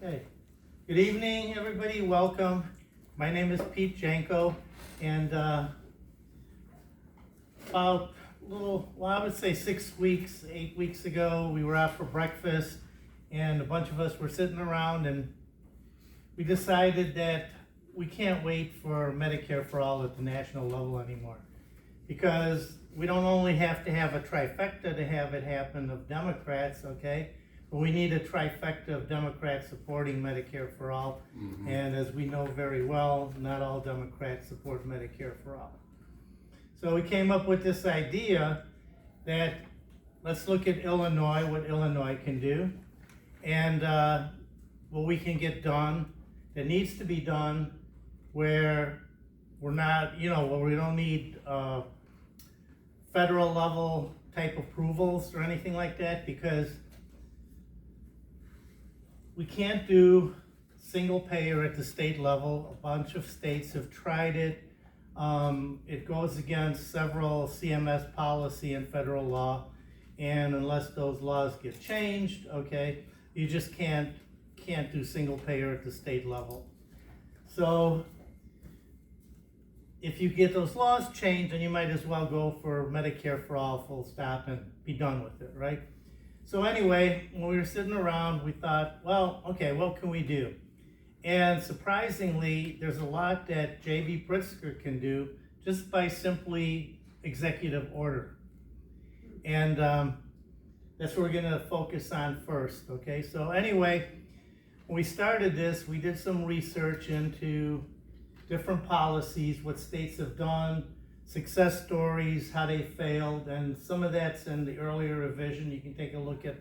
Okay. Good evening, everybody. Welcome. My name is Pete Janko, and about I would say 8 weeks ago, we were out for breakfast, and a bunch of us were sitting around, and we decided that we can't wait for Medicare for all at the national level anymore, because we don't only have to have a trifecta to have it happen of Democrats, okay? But we need a trifecta of Democrats supporting Medicare for all. Mm-hmm. And as we know very well, not all Democrats support Medicare for all. So we came up with this idea that let's look at Illinois, what Illinois can do, and what we can get done that needs to be done where we're not, where we don't need federal level type approvals or anything like that, because we can't do single payer at the state level. A bunch of states have tried it. It goes against several CMS policy and federal law, and unless those laws get changed, okay, you just can't do single payer at the state level. So if you get those laws changed, then you might as well go for Medicare for all, full stop, and be done with it, right? So anyway, when we were sitting around, we thought, well, okay, what can we do? And surprisingly, there's a lot that J.B. Pritzker can do just by simply executive order. And that's what we're going to focus on first, okay? So anyway, when we started this, we did some research into different policies, what states have done, success stories, how they failed, and some of that's in the earlier revision. You can take a look at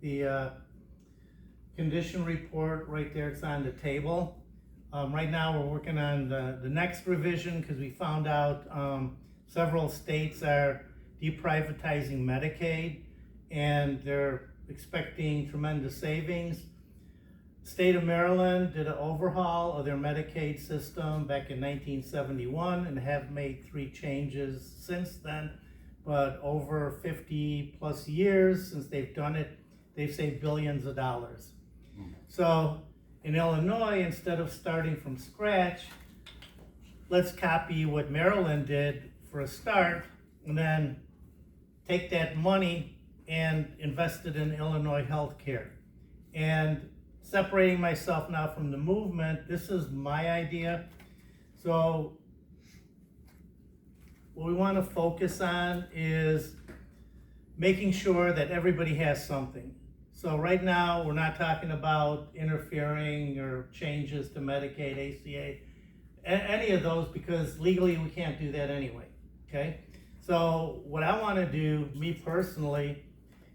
the condition report right there. It's on the table. Right now we're working on the next revision, because we found out several states are deprivatizing Medicaid, and they're expecting tremendous savings. State of Maryland did an overhaul of their Medicaid system back in 1971 and have made 3 changes since then. But over 50 plus years since they've done it, they've saved billions of dollars. So in Illinois, instead of starting from scratch, let's copy what Maryland did for a start, and then take that money and invest it in Illinois healthcare. And separating myself now from the movement, this is my idea. So what we want to focus on is making sure that everybody has something. So right now, we're not talking about interfering or changes to Medicaid, ACA, any of those, because legally we can't do that anyway, okay? So what I want to do, me personally,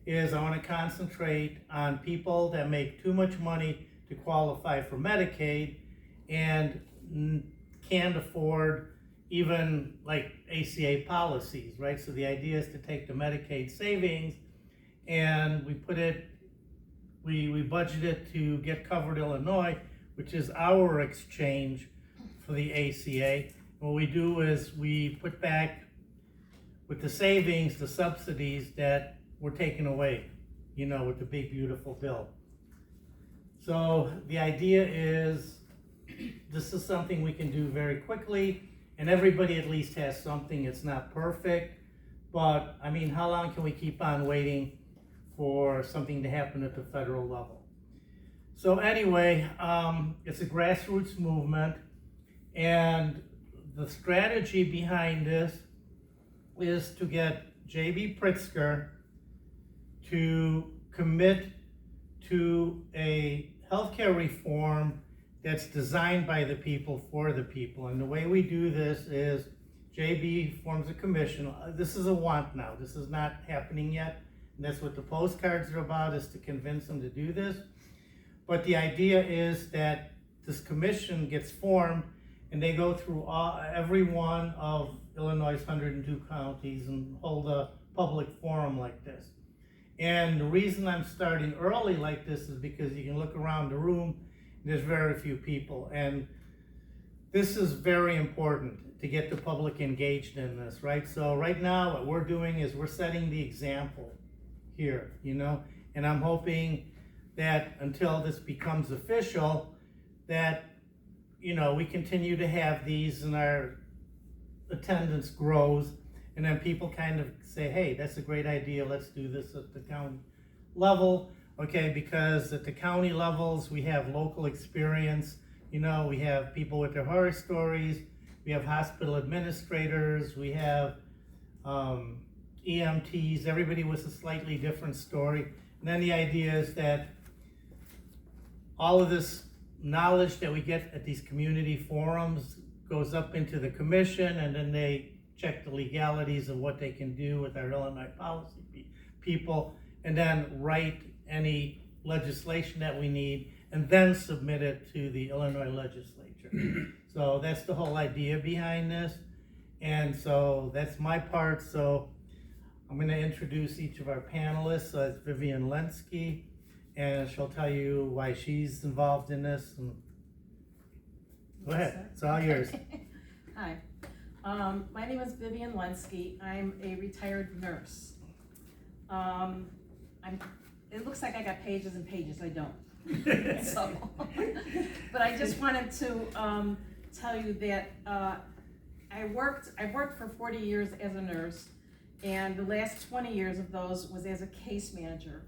is I want to concentrate on people that make too much money to qualify for Medicaid and can't afford even like ACA policies, right? So the idea is to take the Medicaid savings and we budget it to get covered Illinois, which is our exchange for the ACA. What we do is we put back with the savings, the subsidies that were taken away, with the big, beautiful bill. So the idea is this is something we can do very quickly, and everybody at least has something. It's not perfect, but I mean, how long can we keep on waiting for something to happen at the federal level? So anyway, it's a grassroots movement, and the strategy behind this is to get J.B. Pritzker to commit to a healthcare reform that's designed by the people for the people. And the way we do this is JB forms a commission. This is a want now. This is not happening yet. And that's what the postcards are about, is to convince them to do this. But the idea is that this commission gets formed and they go through every one of Illinois' 102 counties and hold a public forum like this. And the reason I'm starting early like this is because you can look around the room, and there's very few people. And this is very important to get the public engaged in this, right? So right now what we're doing is we're setting the example here, and I'm hoping that until this becomes official, that, you know, we continue to have these and our attendance grows, and then people kind of say, hey, that's a great idea, let's do this at the county level, okay, because at the county levels, we have local experience, you know, we have people with their horror stories, we have hospital administrators, we have EMTs, everybody with a slightly different story. And then the idea is that all of this knowledge that we get at these community forums goes up into the commission, and then they check the legalities of what they can do with our Illinois policy people, and then write any legislation that we need, and then submit it to the Illinois legislature. So that's the whole idea behind this. And so that's my part. So I'm going to introduce each of our panelists. So it's Vivian Lenski, and she'll tell you why she's involved in this. And go ahead, it's all yours. Hi, my name is Vivian Lenski. I'm a retired nurse. It looks like I got pages and pages. I don't. So, but I just wanted to tell you that I've worked for 40 years as a nurse, and the last 20 years of those was as a case manager.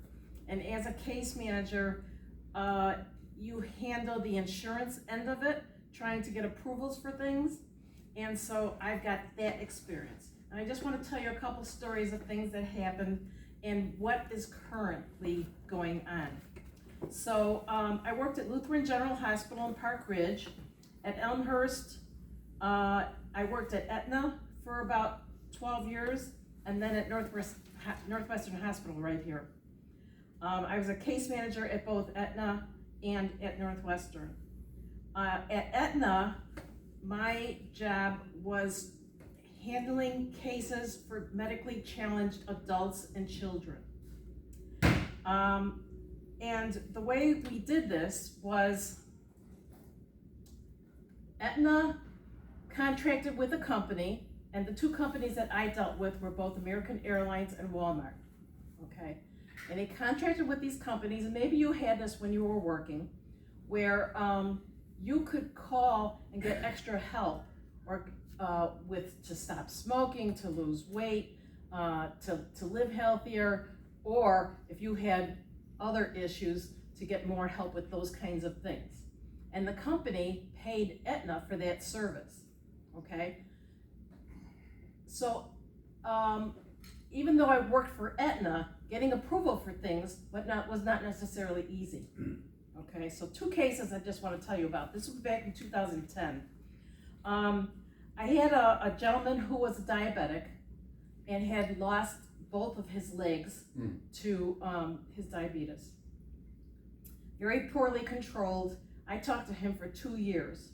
And as a case manager, you handle the insurance end of it, trying to get approvals for things. And so I've got that experience. And I just want to tell you a couple stories of things that happened and what is currently going on. So I worked at Lutheran General Hospital in Park Ridge, at Elmhurst. I worked at Aetna for about 12 years, and then at Northwestern Hospital right here. I was a case manager at both Aetna and at Northwestern. At Aetna, my job was handling cases for medically challenged adults and children. And the way we did this was Aetna contracted with a company, and the two companies that I dealt with were both American Airlines and Walmart, okay? And they contracted with these companies, and maybe you had this when you were working, where you could call and get extra help, or to stop smoking, to lose weight, to live healthier, or if you had other issues, to get more help with those kinds of things. And the company paid Aetna for that service, okay? So even though I worked for Aetna, getting approval for things was not necessarily easy, okay? So two cases I just want to tell you about. This was back in 2010. I had a gentleman who was a diabetic and had lost both of his legs to his diabetes. Very poorly controlled. I talked to him for 2 years,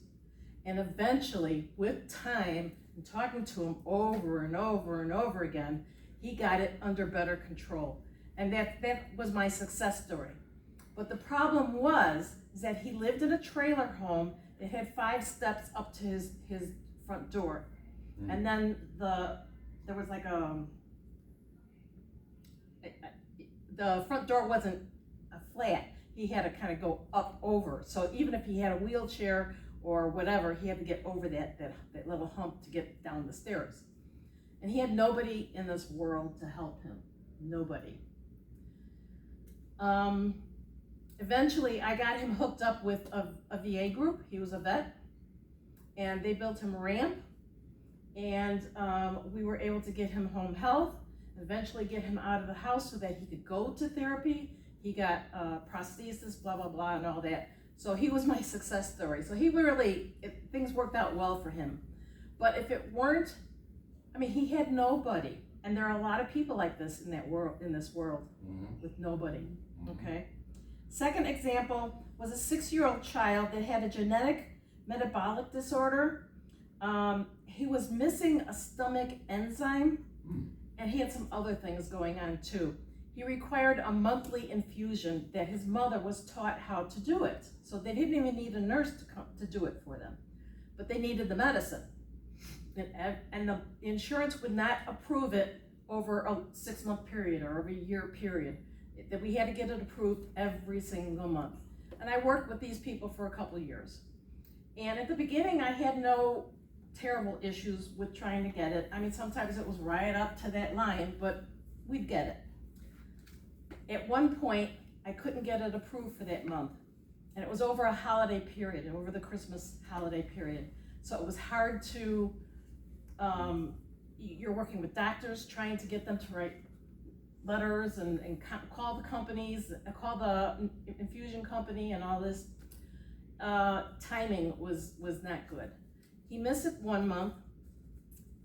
and eventually, with time and talking to him over and over and over again, he got it under better control. And that was my success story. But the problem is that he lived in a trailer home that had 5 steps up to his front door. And then there was like the front door wasn't a flat. He had to kind of go up over. So even if he had a wheelchair or whatever, he had to get over that little hump to get down the stairs. And he had nobody in this world to help him. Nobody. Eventually, I got him hooked up with a VA group. He was a vet. And they built him a ramp. And we were able to get him home health, eventually get him out of the house so that he could go to therapy. He got prosthesis, blah, blah, blah, and all that. So he was my success story. So things worked out well for him. But if it weren't, he had nobody. And there are a lot of people like this in this world, with nobody, okay? Second example was a 6-year-old child that had a genetic metabolic disorder. He was missing a stomach enzyme, and he had some other things going on too. He required a monthly infusion that his mother was taught how to do it. So they didn't even need a nurse to do it for them, but they needed the medicine. And the insurance would not approve it over a 6-month period or over a year period. that we had to get it approved every single month. And I worked with these people for a couple of years. And at the beginning, I had no terrible issues with trying to get it. I mean, sometimes it was right up to that line, but we'd get it. At one point, I couldn't get it approved for that month. And it was over a holiday period, over the Christmas holiday period. So it was hard to, you're working with doctors, trying to get them to write letters and call the companies, call the infusion company and all this. Timing was not good. He missed it one month,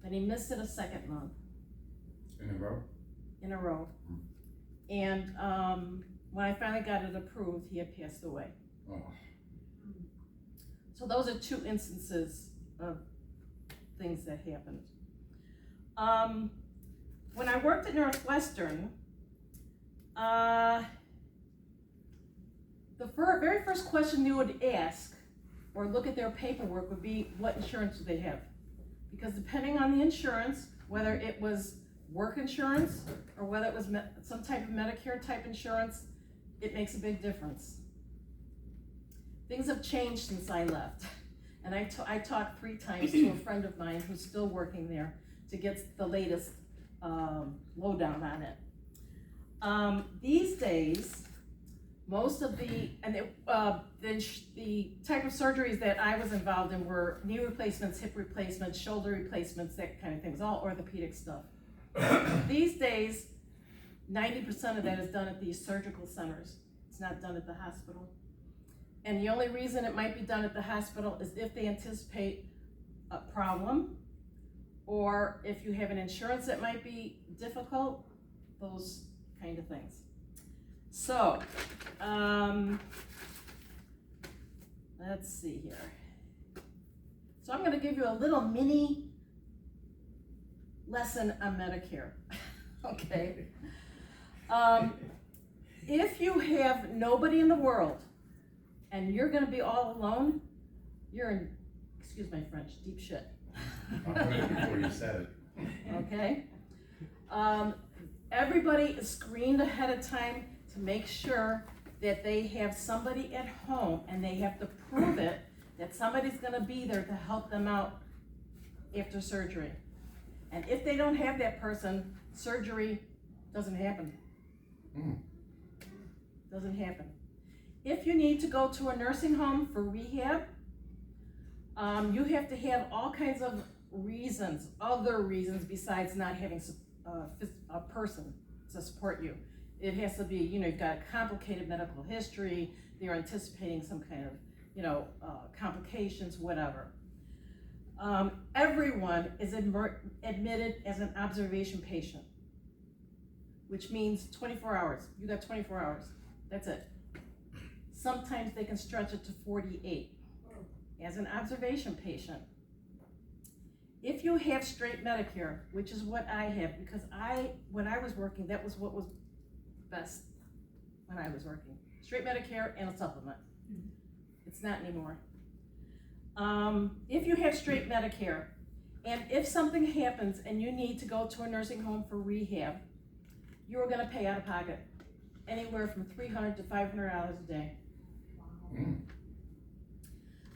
then he missed it a second month. In a row? In a row. And when I finally got it approved, he had passed away. Oh. So those are two instances of things that happened. When I worked at Northwestern, the very first question you would ask or look at their paperwork would be, what insurance do they have? Because depending on the insurance, whether it was work insurance or whether it was some type of Medicare type insurance, it makes a big difference. Things have changed since I left. And I talked 3 times to a friend of mine who's still working there to get the latest lowdown on it. These days, most of the type of surgeries that I was involved in were knee replacements, hip replacements, shoulder replacements, that kind of things, all orthopedic stuff. These days, 90% of that is done at these surgical centers. It's not done at the hospital. And the only reason it might be done at the hospital is if they anticipate a problem, or if you have an insurance that might be difficult, those kind of things. So, let's see here. So I'm gonna give you a little mini lesson on Medicare, okay? If you have nobody in the world and you're gonna be all alone, you're in, excuse my French, deep shit. I heard it before you said it. Okay? Everybody is screened ahead of time to make sure that they have somebody at home, and they have to prove it that somebody's gonna be there to help them out after surgery. And if they don't have that person, surgery doesn't happen. Doesn't happen. If you need to go to a nursing home for rehab, you have to have all kinds of reasons, other reasons besides not having a person to support you. It has to be, you've got a complicated medical history, they're anticipating some kind of, complications, whatever. Everyone is admitted as an observation patient, which means 24 hours. You got 24 hours, that's it. Sometimes they can stretch it to 48 as an observation patient. If you have straight Medicare, which is what I have, because when I was working, that was what was best when I was working. Straight Medicare and a supplement. It's not anymore. If you have straight Medicare, and if something happens and you need to go to a nursing home for rehab, you're gonna pay out of pocket anywhere from $300 to $500 a day.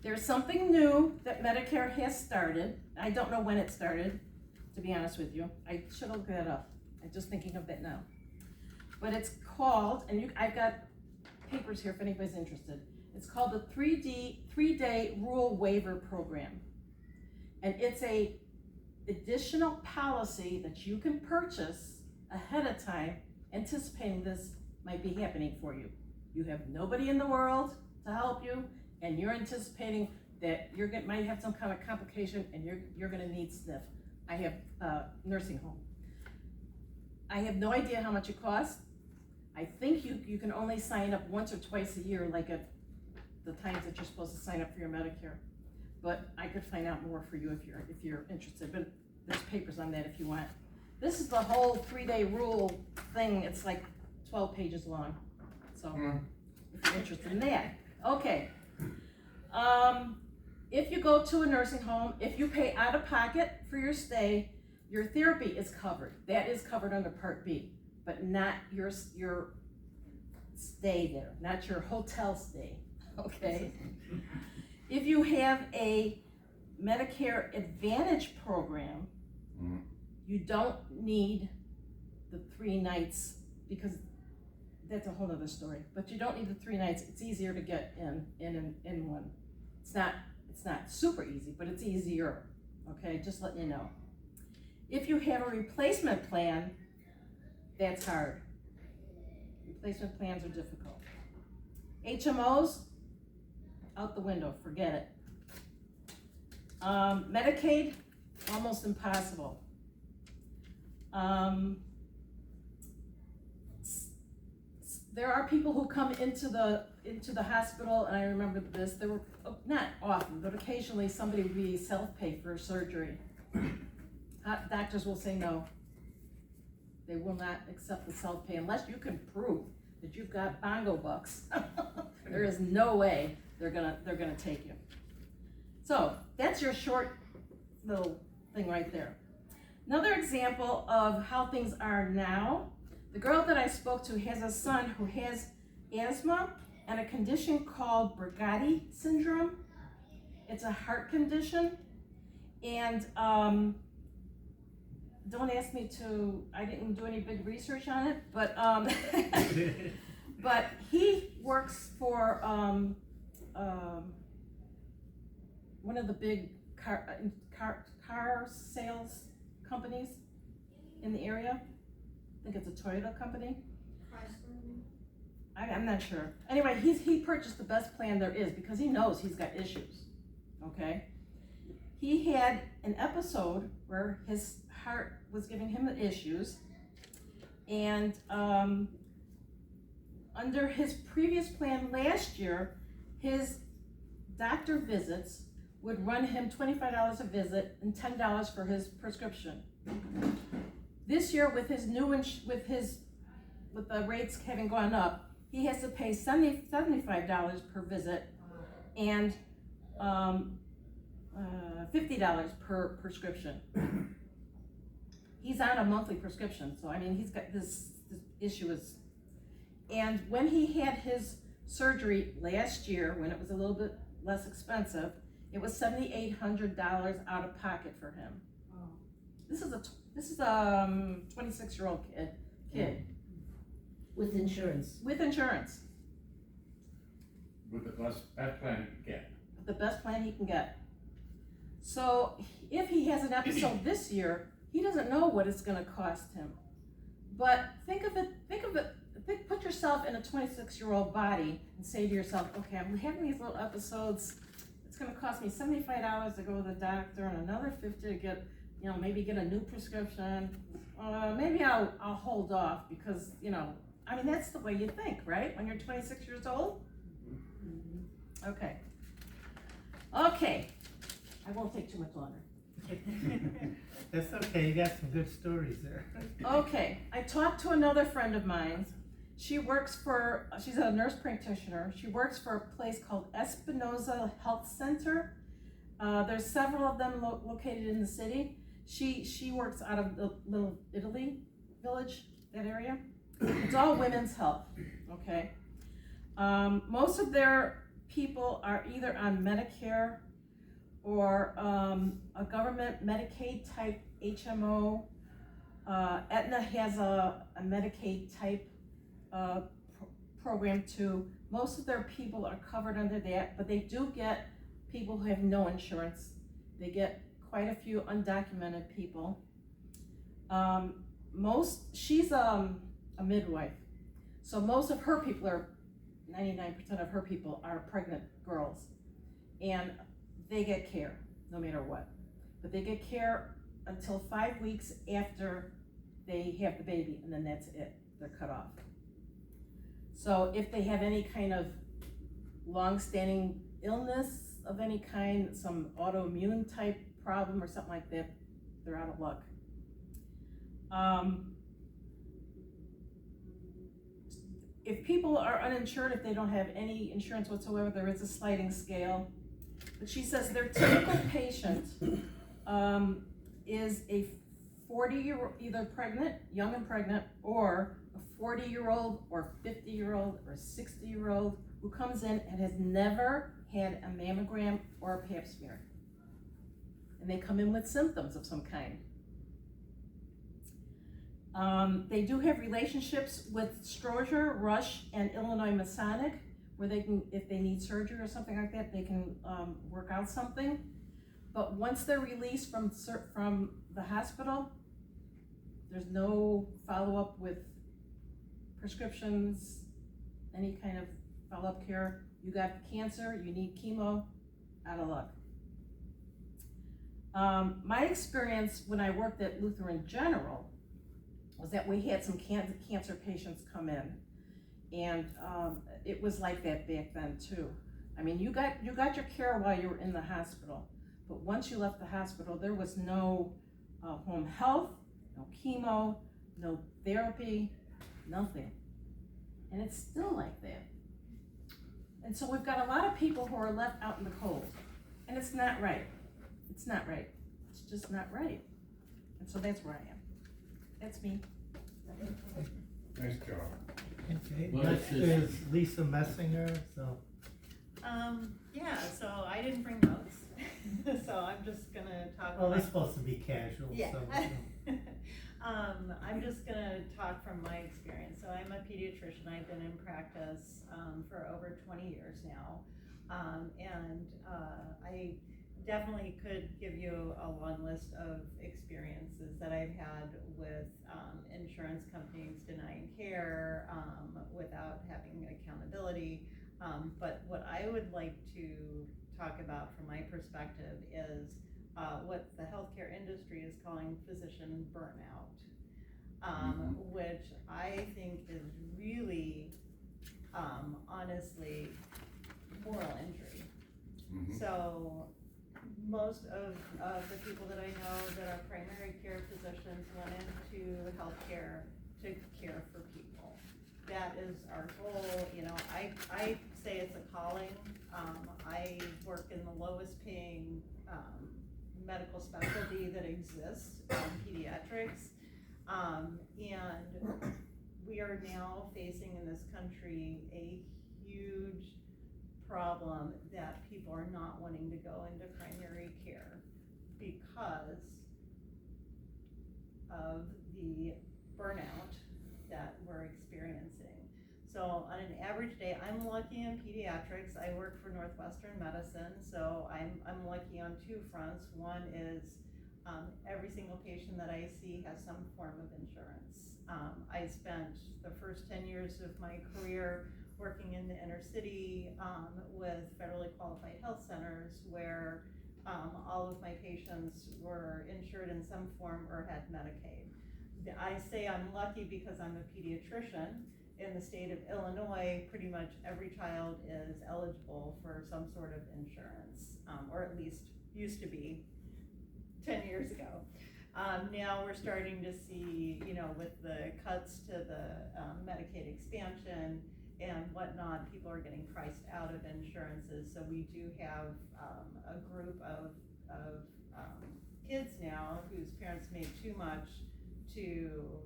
There's something new that Medicare has started. I don't know when it started, to be honest with you. I should have looked that up. I'm just thinking of that now. But it's called, and I've got papers here if anybody's interested. It's called the 3-day Rule Waiver Program. And it's a additional policy that you can purchase ahead of time, anticipating this might be happening for you. You have nobody in the world to help you, and you're anticipating that might have some kind of complication and you're gonna need SNF. I have nursing home. I have no idea how much it costs. I think you can only sign up once or twice a year, like at the times that you're supposed to sign up for your Medicare. But I could find out more for you if you're interested, but there's papers on that if you want. This is the whole 3-day rule thing. It's like 12 pages long. So if you're interested in that. Okay. If you go to a nursing home, if you pay out of pocket for your stay, your therapy is covered. That is covered under Part B, but not your stay there, not your hotel stay, okay? If you have a Medicare Advantage program, Mhm. you don't need the 3 nights, because that's a whole other story, but you don't need the 3 nights. It's easier to get in one. It's not super easy, but it's easier, okay, just letting you know. If you have a replacement plan, that's hard. Replacement plans are difficult. HMOs, out the window, forget it. Medicaid, almost impossible. There are people who come into the hospital, and I remember this, there were, not often, but occasionally somebody would be self-pay for surgery. Doctors will say no. They will not accept the self-pay unless you can prove that you've got bongo bucks. There is no way they're gonna take you. So that's your short little thing right there. Another example of how things are now, the girl that I spoke to has a son who has asthma and a condition called Brugatti syndrome. It's a heart condition, and don't ask me to, I didn't do any big research on it, but but he works for one of the big car sales companies in the area. I think it's a Toyota company. I'm not sure. Anyway, he purchased the best plan there is because he knows he's got issues, okay? He had an episode where his heart was giving him issues, and under his previous plan last year, his doctor visits would run him $25 a visit and $10 for his prescription. This year, with his with the rates having gone up, he has to pay $75 per visit and $50 per prescription. He's on a monthly prescription, so I mean, he's got this issue is, and when he had his surgery last year, when it was a little bit less expensive, it was $7,800 out of pocket for him. Oh. This is a 26-year-old kid. With insurance. With insurance, With the best plan you can get. the best plan he can get. So if he has an episode this year, he doesn't know what it's gonna cost him. But put yourself in a 26-year-old body and say to yourself, okay, I'm having these little episodes, it's gonna cost me $75 to go to the doctor and another $50 to get, maybe get a new prescription. Maybe I'll hold off because, I mean, that's the way you think, right? When you're 26 years old? Okay. Okay, I won't take too much longer. That's okay, you got some good stories there. Okay, I talked to another friend of mine. She's a nurse practitioner. She works for a place called Espinosa Health Center. There's several of them located in the city. She works out of the Little Italy village, that area. It's all women's health, okay? Most of their people are either on Medicare or a government Medicaid type HMO. Aetna has a Medicaid type program too. Most of their people are covered under that, but they do get people who have no insurance. They get quite a few undocumented people. She's a midwife, so most of her people 99% of her people are pregnant girls, and they get care no matter what. But they get care until 5 weeks after they have the baby, and then that's it. They're cut off. So if they have any kind of long-standing illness of any kind, some autoimmune type problem or something like that, they're out of luck. If people are uninsured, if they don't have any insurance whatsoever, there is a sliding scale. But she says their typical patient is a 40-year-old, either pregnant, young and pregnant, or a 40-year-old or 50-year-old or 60-year-old who comes in and has never had a mammogram or a pap smear. And they come in with symptoms of some kind. They do have relationships with Stroger, Rush, and Illinois Masonic, where they can, if they need surgery or something like that, they can work out something. But once they're released from the hospital, there's no follow-up with prescriptions, any kind of follow-up care. You got cancer, you need chemo, out of luck. My experience when I worked at Lutheran General was that we had some cancer patients come in, and it was like that back then too. I mean, you got your care while you were in the hospital, but once you left the hospital, there was no home health, no chemo, no therapy, nothing. And it's still like that. And so we've got a lot of people who are left out in the cold, and it's not right. It's not right. It's just not right. And so that's where I am. That's me. Nice job. Okay, Well, next it's just- is Lisa Messinger, so. Yeah, so I didn't bring notes, so I'm just gonna talk. Well, about- it's supposed to be casual, Yeah. so. I'm just gonna talk from my experience. So I'm a pediatrician. I've been in practice for over 20 years now. I definitely could give you a long list of experiences that I've had with insurance companies denying care without having accountability. But what I would like to talk about from my perspective is what the healthcare industry is calling physician burnout, which I think is really, honestly, moral injury. So most of the people that I know that are primary care physicians went into healthcare to care for people. That is our goal. You know, I say it's a calling. I work in the lowest paying medical specialty that exists, pediatrics, and we are now facing in this country a huge problem that people are not wanting to go into primary care because of the burnout that we're experiencing. So on an average day, I'm lucky in pediatrics. I work for Northwestern Medicine, so I'm lucky on two fronts. One is every single patient that I see has some form of insurance. I spent the first 10 years of my career working in the inner city with federally qualified health centers where all of my patients were insured in some form or had Medicaid. I say I'm lucky because I'm a pediatrician. In the state of Illinois, pretty much every child is eligible for some sort of insurance, or at least used to be 10 years ago. Now we're starting to see, you know, with the cuts to the Medicaid expansion and whatnot, people are getting priced out of insurances. So we do have a group of kids now whose parents make too much to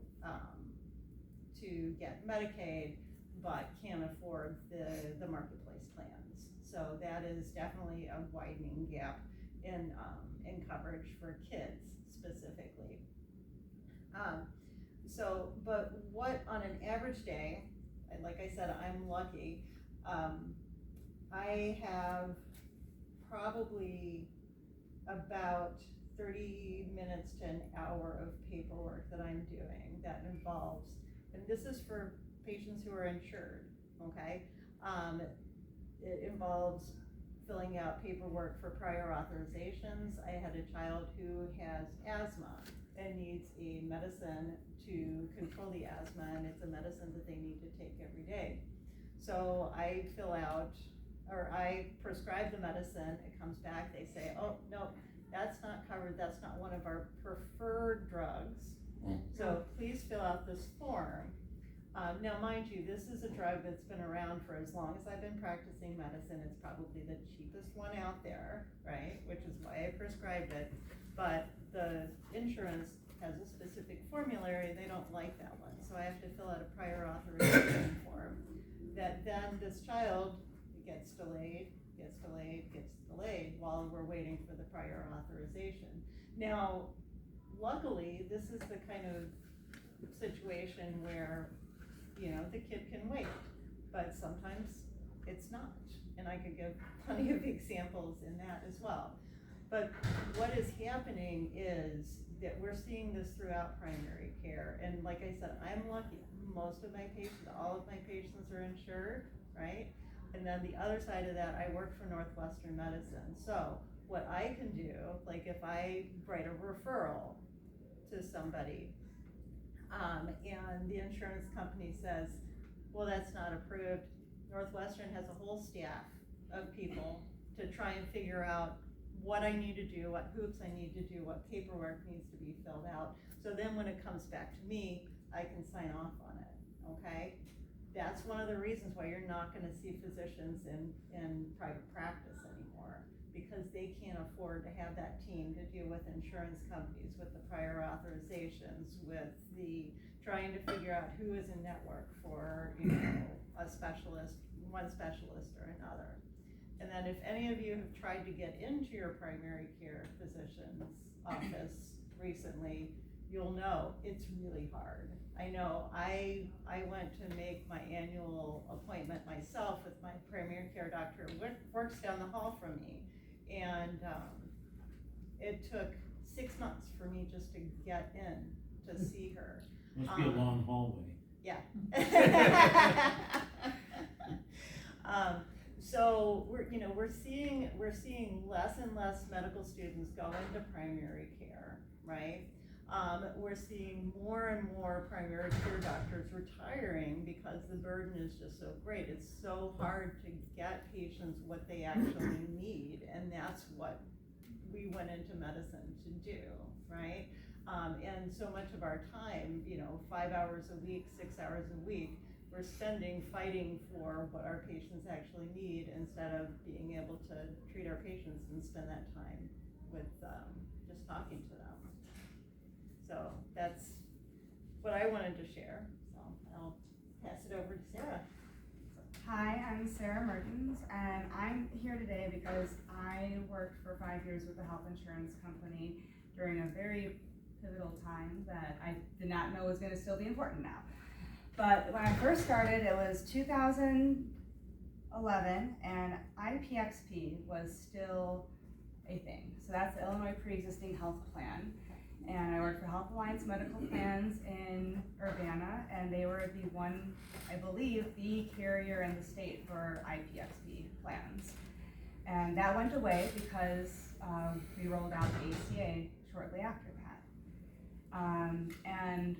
get Medicaid, but can't afford the marketplace plans. So that is definitely a widening gap in coverage for kids specifically. But what on an average day, and like I said, I'm lucky. I have probably about 30 minutes to an hour of paperwork that I'm doing that involves, and this is for patients who are insured, okay? It involves filling out paperwork for prior authorizations. I had a child who has asthma and needs a medicine to control the asthma, and it's a medicine that they need to take every day. So I fill out, or I prescribe the medicine, it comes back, they say, oh, no, that's not covered, that's not one of our preferred drugs. So please fill out this form. Now mind you, this is a drug that's been around for as long as I've been practicing medicine. It's probably the cheapest one out there, right? Which is why I prescribed it. But the insurance has a specific formulary, they don't like that one, so I have to fill out a prior authorization form. That then this child gets delayed while we're waiting for the prior authorization. Now, luckily, this is the kind of situation where, you know, the kid can wait, but sometimes it's not. And I could give plenty of examples in that as well. But what is happening is that we're seeing this throughout primary care. And like I said, I'm lucky. Most of my patients, all of my patients are insured, right? And then the other side of that, I work for Northwestern Medicine. So what I can do, like if I write a referral to somebody, and the insurance company says, well, that's not approved, Northwestern has a whole staff of people to try and figure out what I need to do, what hoops I need to do, what paperwork needs to be filled out. So then when it comes back to me, I can sign off on it, okay? That's one of the reasons why you're not gonna see physicians in private practice anymore, because they can't afford to have that team to deal with insurance companies, with the prior authorizations, with the trying to figure out who is in network for, you know, a specialist, one specialist or another. And then if any of you have tried to get into your primary care physician's office recently, you'll know it's really hard. I know I went to make my annual appointment myself with my primary care doctor, works down the hall from me. And it took 6 months for me just to get in to see her. Must be a long hallway. Yeah. So we're seeing less and less medical students go into primary care, right? We're seeing more and more primary care doctors retiring because the burden is just so great. It's so hard to get patients what they actually need, and that's what we went into medicine to do, right? And so much of our time, 5 hours a week, 6 hours a week, we're spending fighting for what our patients actually need instead of being able to treat our patients and spend that time with just talking to them. So that's what I wanted to share. So I'll pass it over to Sarah. Hi, I'm Sarah Mertens, and I'm here today because I worked for 5 years with a health insurance company during a very pivotal time that I did not know was going to still be important now. But when I first started, it was 2011, and IPXP was still a thing. So that's the Illinois Pre-Existing Health Plan. And I worked for Health Alliance Medical Plans in Urbana, and they were the one, I believe, the carrier in the state for IPXP plans. And that went away because we rolled out the ACA shortly after that. And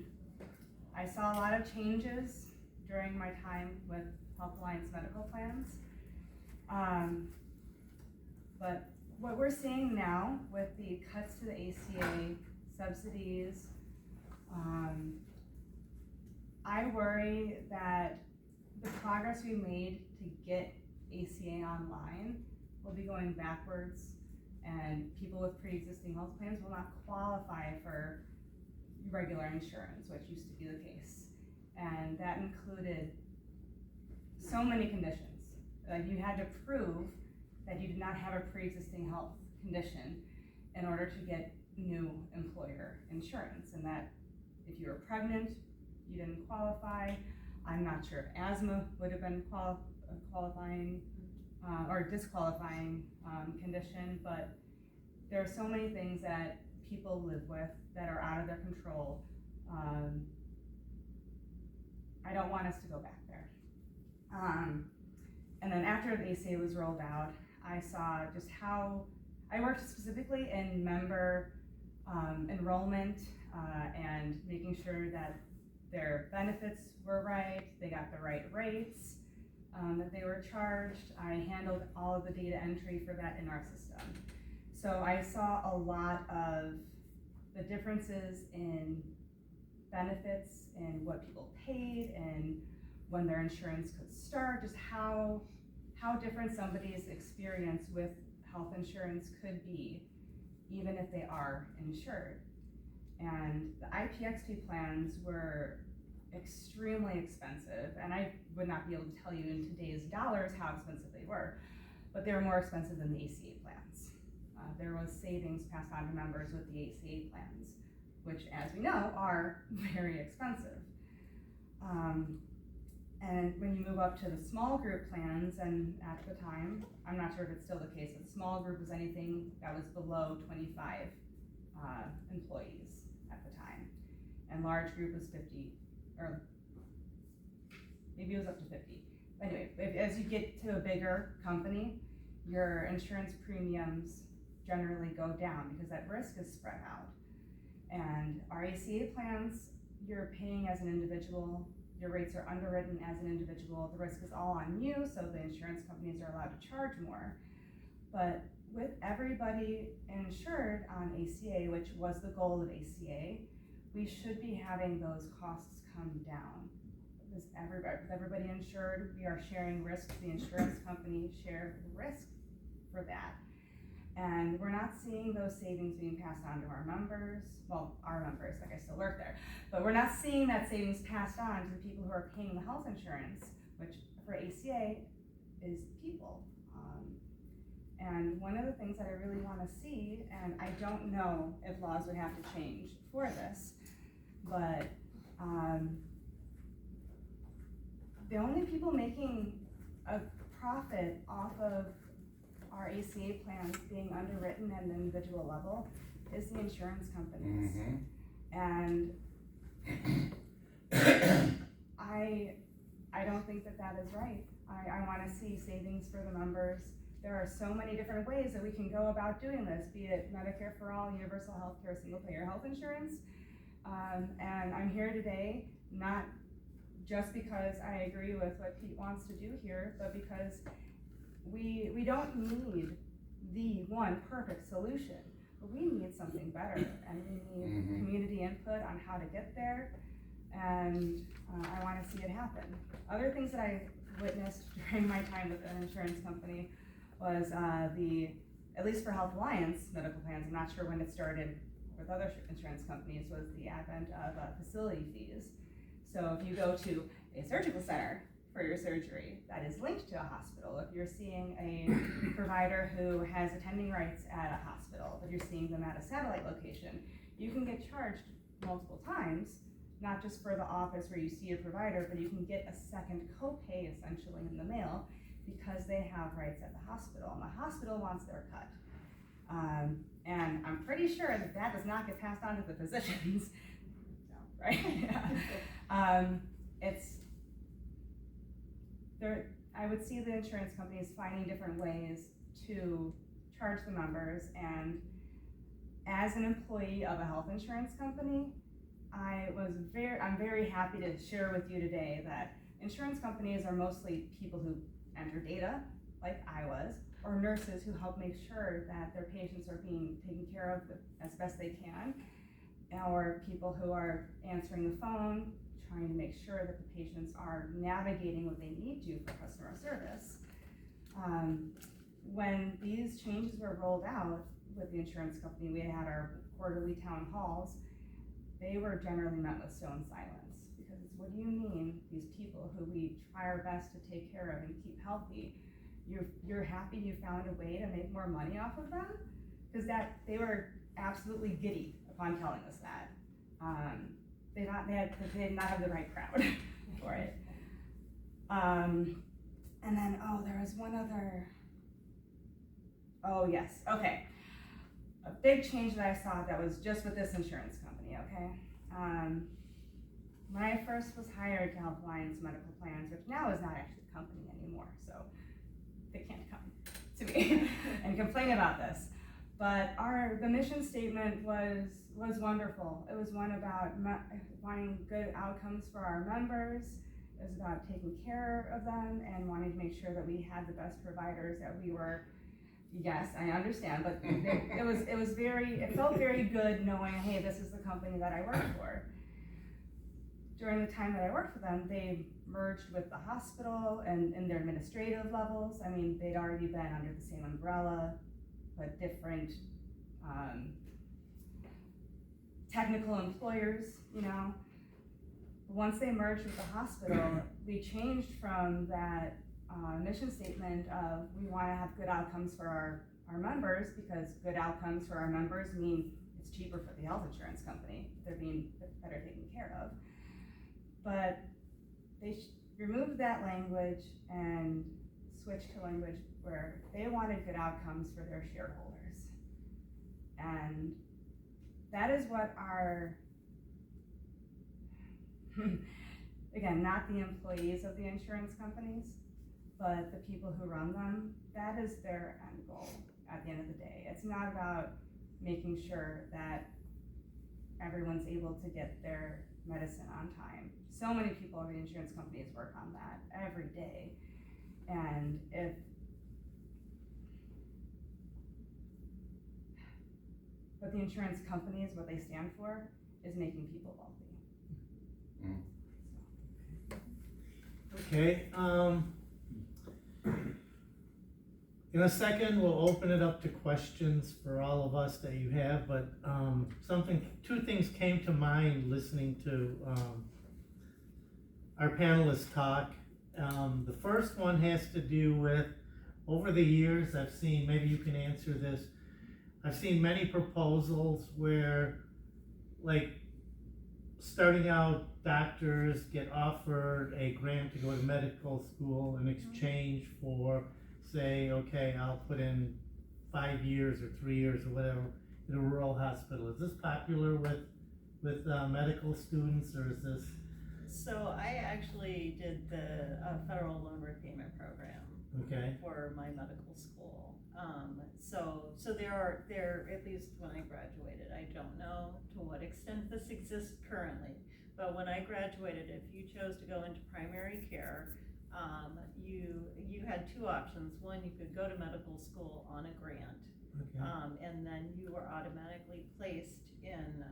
I saw a lot of changes during my time with Health Alliance Medical Plans. But what we're seeing now with the cuts to the ACA subsidies, I worry that the progress we made to get ACA online will be going backwards, and people with pre-existing health plans will not qualify for regular insurance, which used to be the case. And that included so many conditions. Like you had to prove that you did not have a pre-existing health condition in order to get new employer insurance, and that if you were pregnant, you didn't qualify. I'm not sure if asthma would have been qualifying or disqualifying condition, but there are so many things that people live with that are out of their control. I don't want us to go back there. And then after the ACA was rolled out, I saw just how I worked specifically in member enrollment and making sure that their benefits were right, they got the right rates, that they were charged. I handled all of the data entry for that in our system. So I saw a lot of the differences in benefits and what people paid and when their insurance could start, just how different somebody's experience with health insurance could be, even if they are insured. And the IPXP plans were extremely expensive, and I would not be able to tell you in today's dollars how expensive they were, but they were more expensive than the ACA plans. There was savings passed on to members with the ACA plans, which, as we know, are very expensive. And when you move up to the small group plans, and at the time, I'm not sure if it's still the case, but small group was anything that was below 25 employees at the time. And large group was 50, or maybe it was up to 50. Anyway, as you get to a bigger company, your insurance premiums generally go down because that risk is spread out. And our ACA plans, you're paying as an individual, your rates are underwritten as an individual, the risk is all on you, so the insurance companies are allowed to charge more. But with everybody insured on ACA, which was the goal of ACA, we should be having those costs come down. With everybody insured, we are sharing risk, the insurance company share the risk for that. And we're not seeing those savings being passed on to our members, well, our members, like I still work there, but we're not seeing that savings passed on to the people who are paying the health insurance, which for ACA is people. And one of the things that I really want to see, and I don't know if laws would have to change for this, but the only people making a profit off of our ACA plans being underwritten at an individual level is the insurance companies. And I don't think that that is right. I want to see savings for the members. There are so many different ways that we can go about doing this, be it Medicare for all, universal health care, single payer health insurance. And I'm here today, not just because I agree with what Pete wants to do here, but because we don't need the one perfect solution, but we need something better, and we need community input on how to get there, and I want to see it happen. Other things that I witnessed during my time with an insurance company was at least for Health Alliance medical plans, I'm not sure when it started with other insurance companies, was the advent of facility fees. So if you go to a surgical center for your surgery that is linked to a hospital, if you're seeing a provider who has attending rights at a hospital, if you're seeing them at a satellite location, you can get charged multiple times, not just for the office where you see a provider, but you can get a second copay essentially in the mail because they have rights at the hospital, and the hospital wants their cut. And I'm pretty sure that that does not get passed on to the physicians, right? I would see the insurance companies finding different ways to charge the members, and as an employee of a health insurance company, I'm very happy to share with you today that insurance companies are mostly people who enter data, like I was, or nurses who help make sure that their patients are being taken care of as best they can, or people who are answering the phone, trying to make sure that the patients are navigating what they need to for customer service. When these changes were rolled out with the insurance company, we had our quarterly town halls, they were generally met with stone silence, because it's, what do you mean, these people who we try our best to take care of and keep healthy, you're happy you found a way to make more money off of them? Because they were absolutely giddy upon telling us that. They did not have the right crowd for it. And then, there was one other, yes, okay. A big change that I saw that was just with this insurance company, okay? When I first was hired to Health Alliance Medical Plans, which now is not actually a company anymore, so they can't come to me and complain about this. But the mission statement was wonderful. It was one about wanting good outcomes for our members. It was about taking care of them and wanting to make sure that we had the best providers, that we were, yes, I understand, but it felt very good knowing, hey, this is the company that I work for. During the time that I worked for them, they merged with the hospital and in their administrative levels. I mean, they'd already been under the same umbrella, but different technical employers, you know. Once they merged with the hospital, we changed from that mission statement of we want to have good outcomes for our members, because good outcomes for our members mean it's cheaper for the health insurance company. They're being better taken care of. But they removed that language and switched to language where they wanted good outcomes for their shareholders. And that is what our, again, not the employees of the insurance companies, but the people who run them, that is their end goal at the end of the day. It's not about making sure that everyone's able to get their medicine on time. So many people in the insurance companies work on that every day. And but the insurance companies, what they stand for, is making people wealthy. Okay, in a second, we'll open it up to questions for all of us that you have, but two things came to mind listening to our panelists talk. The first one has to do with, over the years, I've seen, maybe you can answer this, I've seen many proposals where, like, starting out doctors get offered a grant to go to medical school in exchange for, say, okay, I'll put in 5 years or 3 years or whatever in a rural hospital. Is this popular with medical students, or is this? So I actually did the federal loan repayment program Okay. for my medical school. So there, at least when I graduated, I don't know to what extent this exists currently, but when I graduated, if you chose to go into primary care, you had two options. One, you could go to medical school on a grant, Okay. and then you were automatically placed in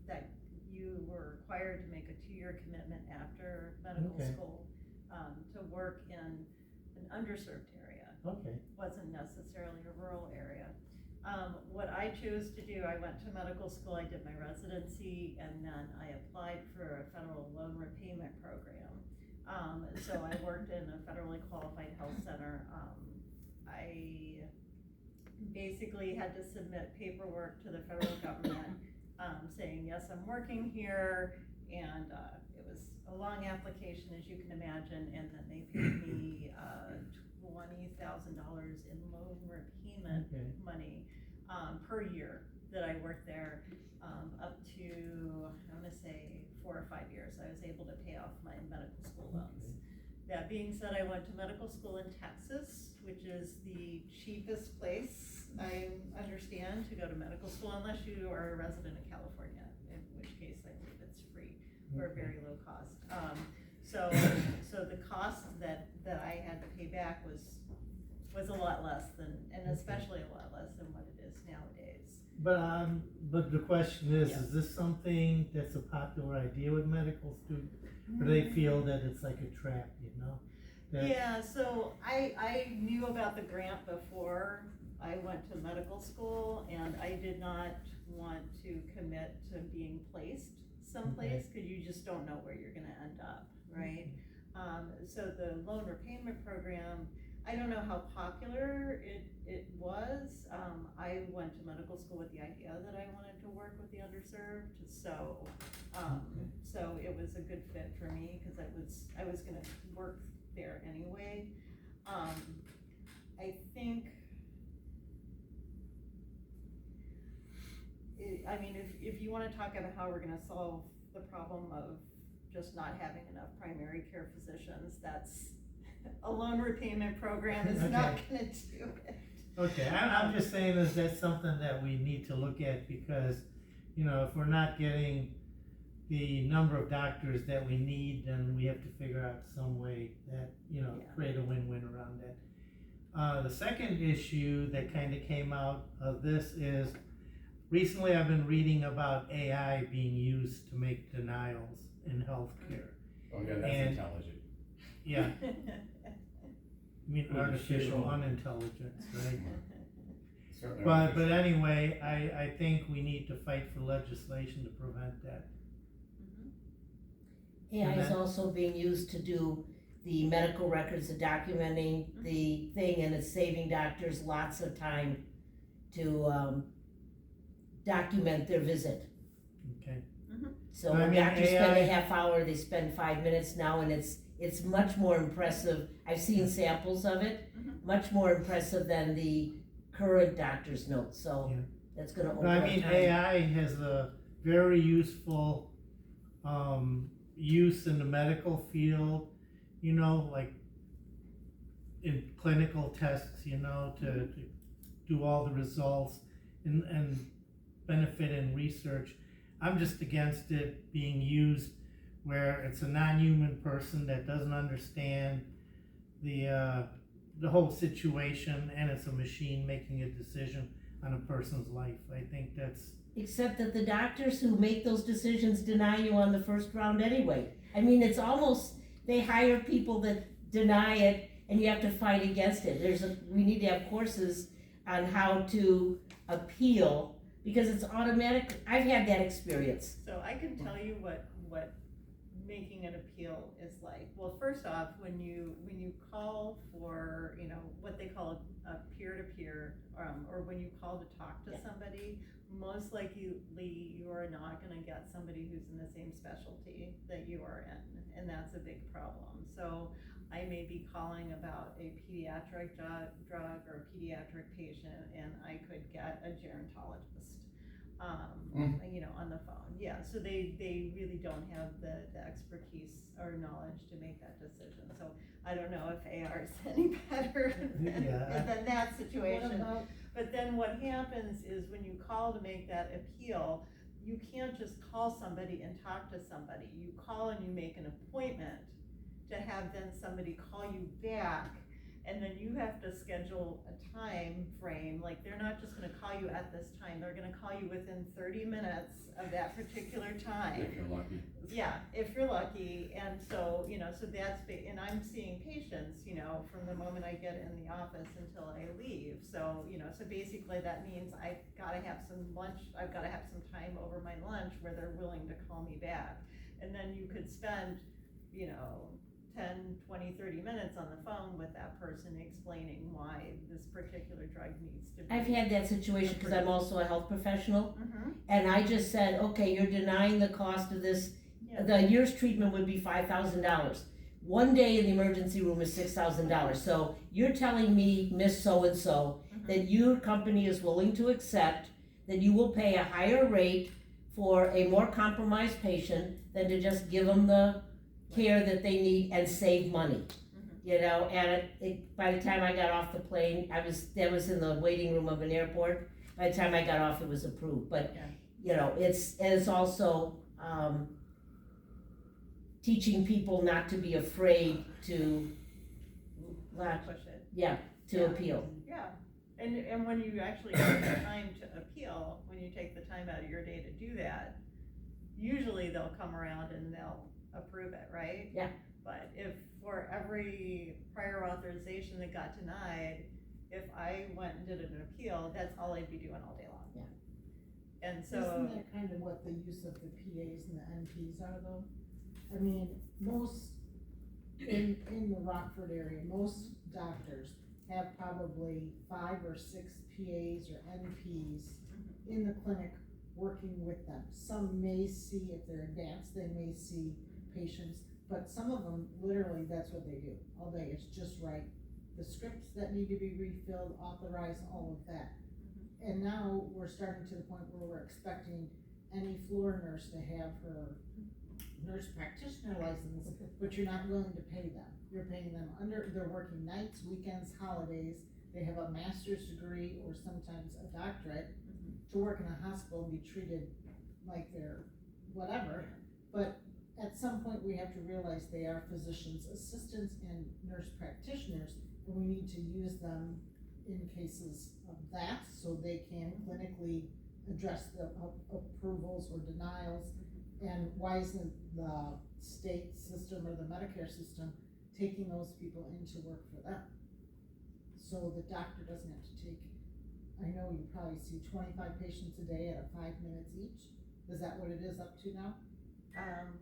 that you were required to make a 2-year commitment after medical Okay. school to work in an underserved area. Okay. Wasn't necessarily a rural area. What I chose to do, I went to medical school, I did my residency, and then I applied for a federal loan repayment program. So I worked in a federally qualified health center. I basically had to submit paperwork to the federal government saying, yes, I'm working here, and it was a long application, as you can imagine, and then they paid me $20,000 in loan repayment Okay. money per year that I worked there, up to, I want to say, 4 or 5 years. I was able to pay off my medical school loans. Okay. That being said, I went to medical school in Texas, which is the cheapest place, I understand, to go to medical school, unless you are a resident of California, in which case I believe it's free or very low cost. So the cost that I had to pay back was a lot less than, and especially a lot less than what it is nowadays. But the question is, Yeah. is this something that's a popular idea with medical students? Or they feel that it's like a trap, you know? That- Yeah, so I knew about the grant before I went to medical school, and I did not want to commit to being placed someplace, because you just don't know where you're gonna end up, right? So the loan repayment program, I don't know how popular it was. I went to medical school with the idea that I wanted to work with the underserved, so it was a good fit for me, because I was gonna work there anyway. I think, I mean, if you wanna talk about how we're gonna solve the problem of just not having enough primary care physicians, that's, a loan repayment program is not gonna do it. Okay, I'm just saying is that's something that we need to look at, because, you know, if we're not getting the number of doctors that we need, then we have to figure out some way that, you know, Yeah. create a win-win around that. The second issue that kind of came out of this is, recently I've been reading about AI being used to make denials in healthcare. Oh, yeah, that's And- intelligent. Yeah, I mean, artificial unintelligence, right? certainly. But anyway, I think we need to fight for legislation to prevent that. AI is also being used to do the medical records, the documenting the thing, and it's saving doctors lots of time to, document their visit. Okay. So I when mean, doctors spend a AI half hour, they spend 5 minutes now, and it's much more impressive. I've seen samples of it, much more impressive than the current doctor's notes, so Yeah. that's gonna open But up I mean, time. AI has a very useful, use in the medical field, you know, like in clinical tests, you know, to do all the results and benefit in research. I'm just against it being used where it's a non-human person that doesn't understand the whole situation, and it's a machine making a decision on a person's life. I think that's, Except that the doctors who make those decisions deny you on the first round anyway. I mean, it's almost, they hire people that deny it and you have to fight against it. We need to have courses on how to appeal, because it's automatic. I've had that experience. So I can tell you what making an appeal is like. Well, first off, when you call for, you know, what they call a peer-to-peer, or when you call to talk to somebody, most likely you are not gonna get somebody who's in the same specialty that you are in, and that's a big problem. So I may be calling about a pediatric drug or a pediatric patient, and I could get a gerontologist, you know, on the phone. Yeah, so they really don't have the expertise or knowledge to make that decision. So I don't know if AR is any better than that situation. But then what happens is when you call to make that appeal, you can't just call somebody and talk to somebody. You call and you make an appointment to have then somebody call you back, and then you have to schedule a time frame. Like, they're not just gonna call you at this time, they're gonna call you within 30 minutes of that particular time. If you're lucky. Yeah, if you're lucky. And so, you know, so that's big. And I'm seeing patients, you know, from the moment I get in the office until I leave. So, you know, so basically that means I've gotta have some lunch, I've gotta have some time over my lunch where they're willing to call me back. And then you could spend, you know, 10, 20, 30 minutes on the phone with that person explaining why this particular drug needs to be. I've had that situation because I'm also a health professional, Mm-hmm. and I just said, okay, you're denying the cost of this. Yeah. The year's treatment would be $5,000. One day in the emergency room is $6,000. So you're telling me, Miss So-and-so, that your company is willing to accept that you will pay a higher rate for a more compromised patient than to just give them the care that they need and save money. You know, and by the time I got off the plane, that was in the waiting room of an airport. By the time I got off, it was approved. But you know, it's also teaching people not to be afraid to Push it. appeal. Yeah, and when you actually take the time to appeal, when you take the time out of your day to do that, usually they'll come around and they'll approve it, right? Yeah. But if for every prior authorization that got denied, if I went and did an appeal, that's all I'd be doing all day long. Yeah. And so. Isn't that kind of what the use of the PAs and the NPs are though? I mean, most, in the Rockford area, most doctors have probably 5 or 6 PAs or NPs in the clinic working with them. Some may see, if they're advanced, they may see patients, but some of them, literally, that's what they do all day. It's just write the scripts that need to be refilled, authorize all of that. And now we're starting to the point where we're expecting any floor nurse to have her nurse practitioner license, but you're not willing to pay them. You're paying them they're working nights, weekends, holidays. They have a master's degree or sometimes a doctorate to work in a hospital and be treated like they're whatever. But at some point we have to realize they are physician's assistants and nurse practitioners, and we need to use them in cases of that so they can clinically address the approvals or denials. And why isn't the state system or the Medicare system taking those people in to work for them? So the doctor doesn't have to take I know you probably see 25 patients a day at 5 minutes each. Is that what it is up to now?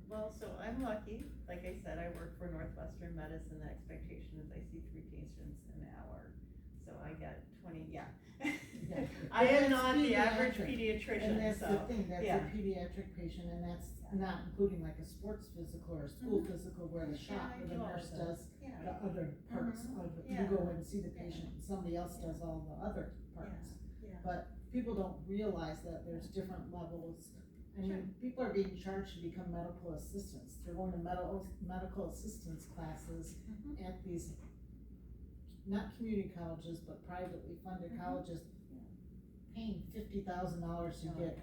Well, so I'm lucky, like I said, I work for Northwestern Medicine, the expectation is I see 3 patients an hour, so I get 20, yeah. Yeah. I am That's not the average pediatric. pediatrician, And that's so, the thing, that's yeah. a pediatric patient, and that's not including like a sports physical or a school physical where the shop, I where the do all nurse of does yeah, the other parts of it. You Yeah. go in and see the patient, and somebody else does all the other parts. yeah. But people don't realize that there's different levels. I mean, people are being charged to become medical assistants. They're going to medical assistance classes at these, not community colleges, but privately funded colleges, paying $50,000 to get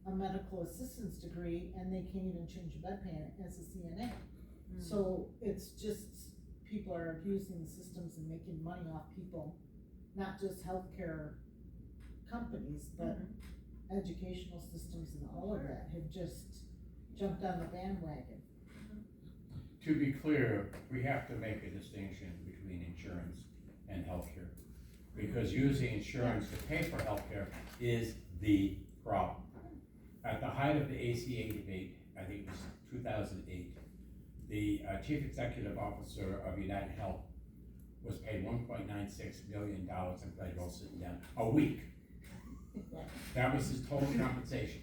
a medical assistance degree, and they can't even change a bedpan as a CNA. So it's just, people are abusing the systems and making money off people, not just healthcare companies, but educational systems and all of that have just jumped on the bandwagon. To be clear, we have to make a distinction between insurance and healthcare. Because using insurance to pay for healthcare is the problem. At the height of the ACA debate, I think it was 2008, the chief executive officer of United Health was paid $1.96 million, I'm glad you're all sitting down, a week. That was his total compensation,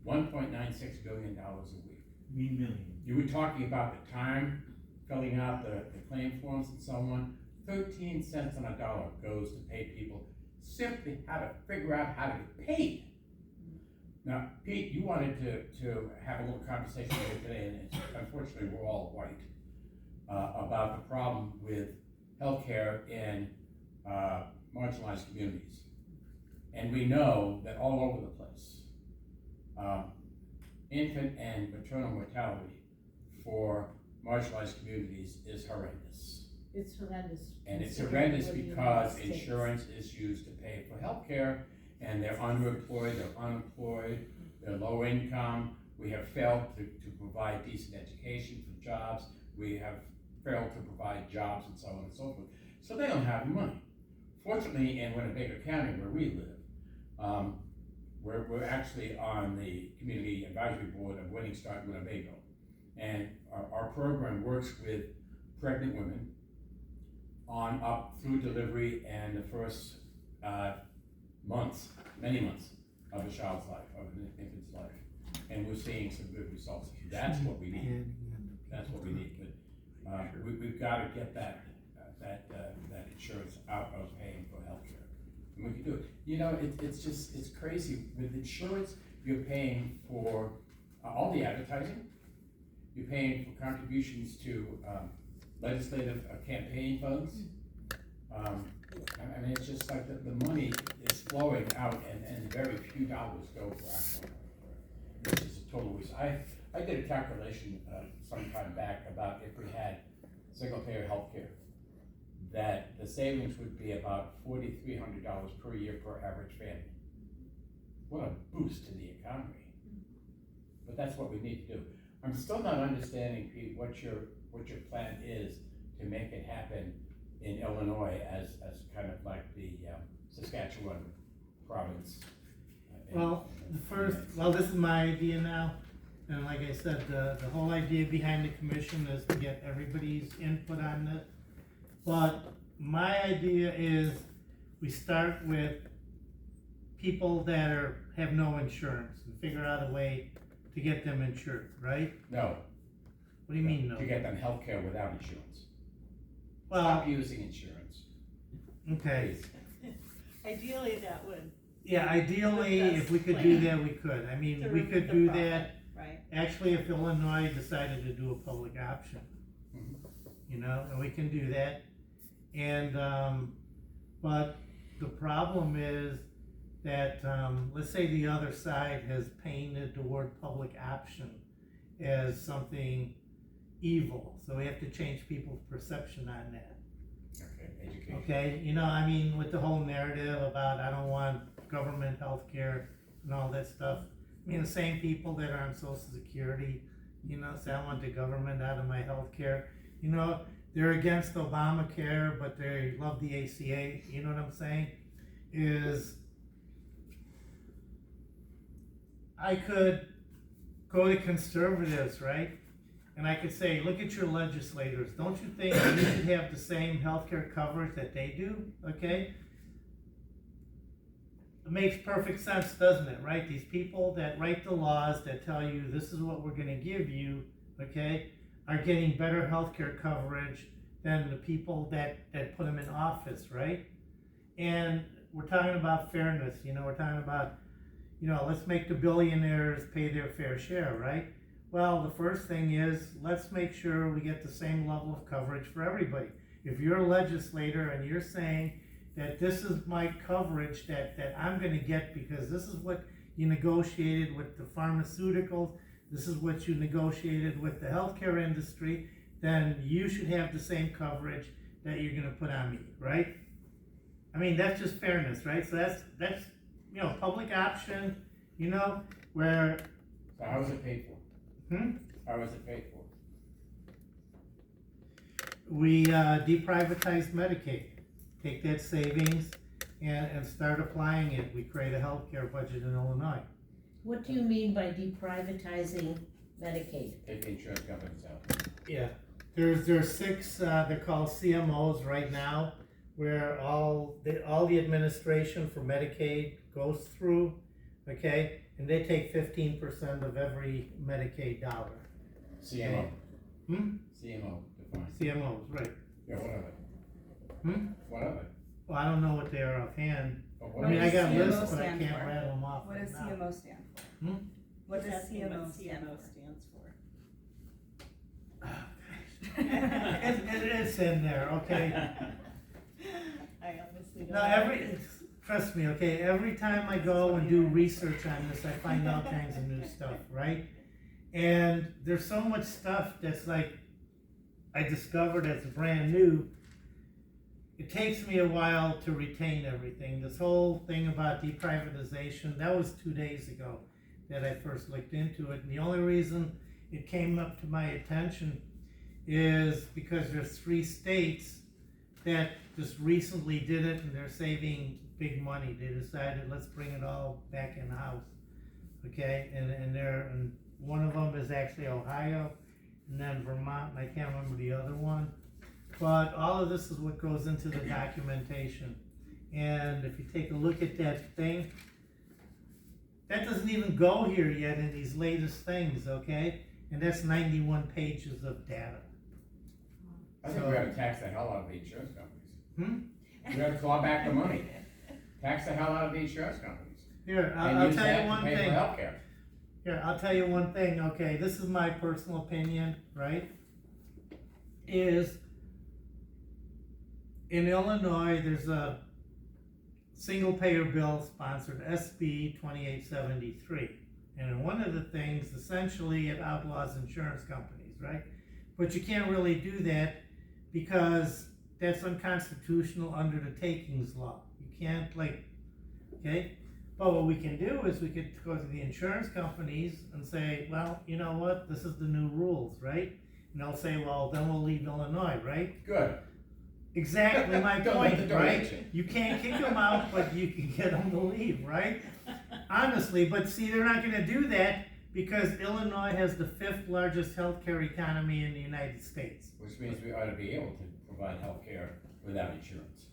$1.96 billion a week. You were talking about the time filling out the claim forms and so on. 13 cents on a dollar goes to pay people simply how to figure out how to get paid. Now, Pete, you wanted to have a little conversation here today, and unfortunately we're all white, about the problem with healthcare in marginalized communities. And we know that all over the place, infant and maternal mortality for marginalized communities is horrendous. It's horrendous. And it's horrendous because insurance is used to pay for healthcare, and they're underemployed, they're unemployed, they're low income. We have failed to provide decent education for jobs. We have failed to provide jobs and so on and so forth. So they don't have money. Fortunately, in Winnebago County, where we live, we're actually on the Community Advisory Board of Winning Start Winnebago. And our program works with pregnant women on up through delivery and the first months, many months of a child's life, of an infant's life. And we're seeing some good results. That's what we need. That's what we need. But we've got to get that insurance out of paying for healthcare. And we can do it. You know, it's crazy. With insurance, you're paying for all the advertising. You're paying for contributions to legislative campaign funds. I mean, it's just like the money is flowing out, and very few dollars go for actual healthcare, which is a total waste. I did a calculation some time back about if we had single-payer healthcare, that the savings would be about $4,300 per year per average family. What a boost to the economy! But that's what we need to do. I'm still not understanding, Pete, what your plan is to make it happen in Illinois as kind of like the Saskatchewan province. This is my idea now, and like I said, the whole idea behind the commission is to get everybody's input on this. But my idea is we start with people that have no insurance and figure out a way to get them insured, right? No. What do you mean no? To get them healthcare without insurance. Well, Stop using insurance. okay. Please. Ideally, that would. Yeah, ideally, The best if we could plan do that, we could. I mean, to we remove could the do profit, that. Right. Actually, if Illinois decided to do a public option, you know, and we can do that. And, but the problem is that, let's say the other side has painted the word public option as something evil. So we have to change people's perception on that. Okay, education. Okay, you know, I mean, with the whole narrative about I don't want government health care and all that stuff. I mean, the same people that are on Social Security, you know, say I want the government out of my health care. You know, they're against Obamacare, but they love the ACA, you know what I'm saying? is I could go to conservatives, right? And I could say, look at your legislators. Don't you think you should have the same healthcare coverage that they do? Okay? It makes perfect sense, doesn't it, right? These people that write the laws that tell you this is what we're going to give you, okay, are getting better healthcare coverage than the people that put them in office, right? And we're talking about fairness, we're talking about, let's make the billionaires pay their fair share, right? Well, the first thing is, let's make sure we get the same level of coverage for everybody. If you're a legislator and you're saying that this is my coverage that I'm gonna get because this is what you negotiated with the pharmaceuticals, this is what you negotiated with the healthcare industry, then you should have the same coverage that you're gonna put on me, right? I mean, that's just fairness, right? So that's public option, where. So how was it paid for? How was it paid for? We deprivatized Medicaid. Take that savings and start applying it. We create a healthcare budget in Illinois. What do you mean by deprivatizing Medicaid? Take the insurance companies out. Yeah, there's 6. They're called CMOs right now, where all the administration for Medicaid goes through. Okay, and they take 15% of every Medicaid dollar. CMO. Hmm? CMO, define. CMOs, right? Yeah, what are they? What are they? Well, I don't know what they are offhand. Oh, I mean, I got CMO lists, but I stand can't for? rattle them off. What right does now. CMO stand for? Hmm? What does Asking CMO what stand CMO for? stands for. It's in there, okay? I honestly don't. No, trust me, okay, every time I go and do research on this, I find all kinds of new stuff, right? And there's so much stuff that's like, I discovered that's brand new. It takes me a while to retain everything. This whole thing about deprivatization, that was 2 days ago that I first looked into it. And the only reason it came up to my attention is because there's 3 states that just recently did it and they're saving big money. They decided, let's bring it all back in house. Okay, and one of them is actually Ohio, and then Vermont, and I can't remember the other one. But all of this is what goes into the documentation. And if you take a look at that thing, that doesn't even go here yet in these latest things, okay? And that's 91 pages of data. I think we ought to tax the hell out of the insurance companies. Hmm? We ought to claw back the money. Tax the hell out of the insurance companies. Here, And I'll use tell that you to one pay for thing. healthcare. Here, I'll tell you one thing, okay? This is my personal opinion, right? Is in Illinois, there's a single payer bill sponsored SB 2873. And one of the things, essentially, it outlaws insurance companies, right? But you can't really do that because that's unconstitutional under the takings law. You can't, okay? But what we can do is we could go to the insurance companies and say, well, you know what, this is the new rules, right? And they'll say, well, then we'll leave Illinois, right? Good. Exactly my Don't let point, the right? donation. You can't kick them out, but you can get them to leave, right? Honestly, but see, they're not gonna do that because Illinois has the 5th largest healthcare economy in the United States. Which means we ought to be able to provide healthcare without insurance.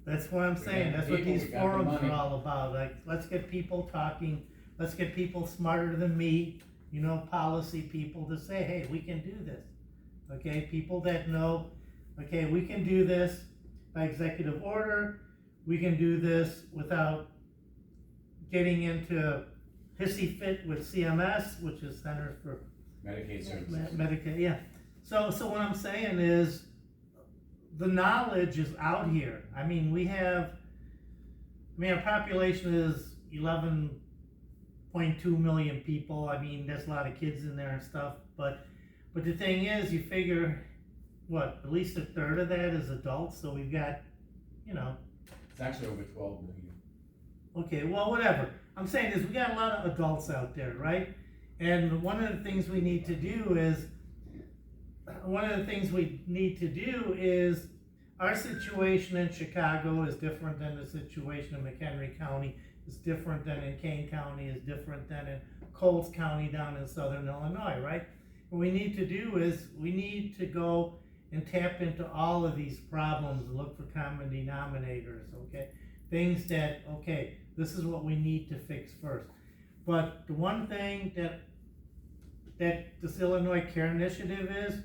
That's what I'm saying, got that's the what people, these we got the forums are money. all about, like, let's get people talking, let's get people smarter than me, policy people to say, hey, we can do this. Okay, people that know, okay, we can do this by executive order, we can do this without getting into hissy fit with CMS, which is Centers for Medicaid services. Medicaid, yeah. So what I'm saying is, the knowledge is out here. I mean, our population is 11.2 million people. I mean, there's a lot of kids in there and stuff, but the thing is, you figure, at least 1/3 of that is adults, so we've got, It's actually over 12 million. okay, well, whatever. I'm saying is we got a lot of adults out there, right? And one of the things we need to do is, our situation in Chicago is different than the situation in McHenry County, is different than in Kane County, is different than in Coles County down in southern Illinois, right? What we need to do is, we need to go and tap into all of these problems and look for common denominators, okay? Things that, okay, this is what we need to fix first. But the one thing that this Illinois Care Initiative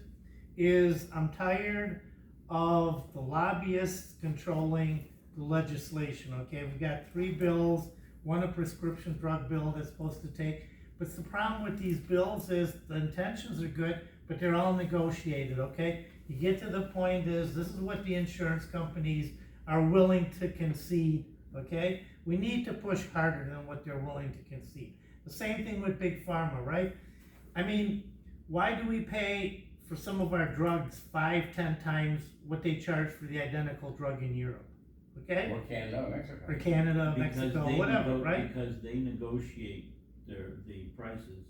is I'm tired of the lobbyists controlling the legislation, okay? We've got 3 bills, one a prescription drug bill that's supposed to take, but the problem with these bills is the intentions are good, but they're all negotiated, okay? You get to the point is, this is what the insurance companies are willing to concede, okay? We need to push harder than what they're willing to concede. The same thing with Big Pharma, right? I mean, why do we pay for some of our drugs 5-10 times what they charge for the identical drug in Europe? Okay? Or Canada, or Mexico. Or Canada, Because Mexico, they whatever, right? Because they negotiate the prices,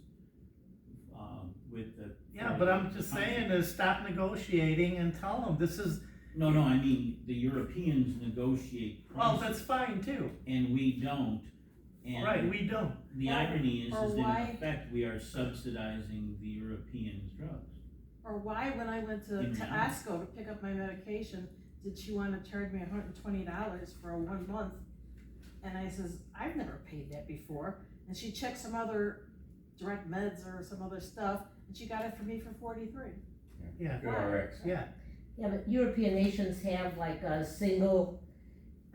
with the. Yeah, but I'm just saying is stop negotiating and tell them this is, No, I mean, the Europeans negotiate well, prices, that's fine too. and we don't. And Right, we don't. the irony is Or that in why- effect, we are subsidizing the Europeans' drugs. Or why, when I went to In reality. ASCO to pick up my medication, did she wanna charge me $120 for a 1 month? And I says, I've never paid that before, and she checked some other direct meds or some other stuff, and she got it for me for $43. Yeah, Good RX. yeah. Yeah, but European nations have like a single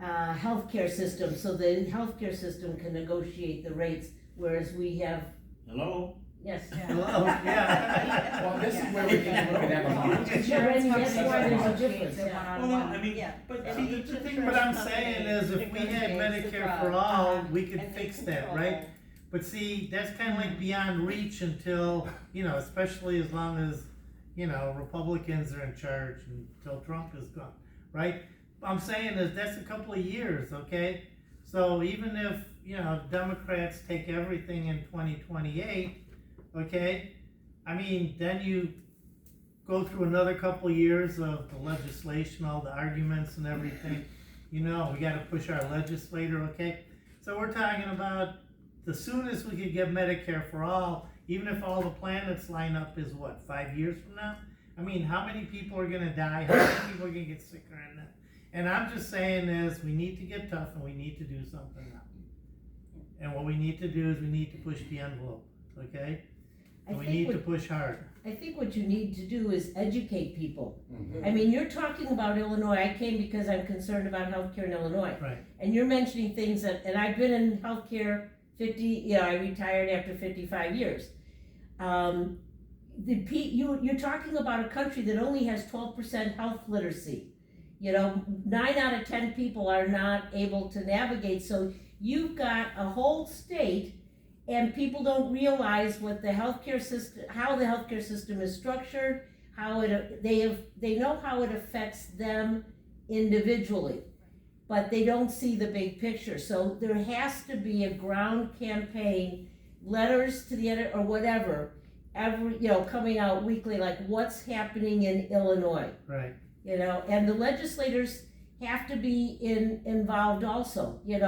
healthcare system, so the healthcare system can negotiate the rates, whereas we have, Hello? yes. Hello, yeah. Well, this is where we can look at that. Sure, and that's why there's a Negotiates difference, it yeah. Well, no, I mean, Yeah. but And see, each the thing, insurance what I'm company saying is if we had negotiates the Medicare for drug, all, we could and they fix that, control- right? But see, that's kind of like beyond reach until, especially as long as, Republicans are in charge until Trump is gone, right? I'm saying is that's a couple of years, okay? So even if, Democrats take everything in 2028, okay? I mean, then you go through another couple of years of the legislation, all the arguments and everything. We gotta push our legislator, okay? So we're talking about the soonest we could get Medicare for all, even if all the planets line up, is what, 5 years from now? I mean, how many people are gonna die? How many people are gonna get sicker in that? And I'm just saying is, we need to get tough and we need to do something now. And what we need to do is we need to push the envelope, okay? And we need to push hard. I think what you need to do is educate people. Mhm. I mean, you're talking about Illinois, I came because I'm concerned about healthcare in Illinois. Right. And you're mentioning things and I've been in healthcare I retired after 55 years. You're talking about a country that only has 12% health literacy. 9 out of 10 people are not able to navigate, so you've got a whole state and people don't realize what the healthcare system, how the healthcare system is structured, they know how it affects them individually, but they don't see the big picture. So there has to be a ground campaign, letters to the editor or whatever, coming out weekly, like what's happening in Illinois, Right. and the legislators have to be involved also, you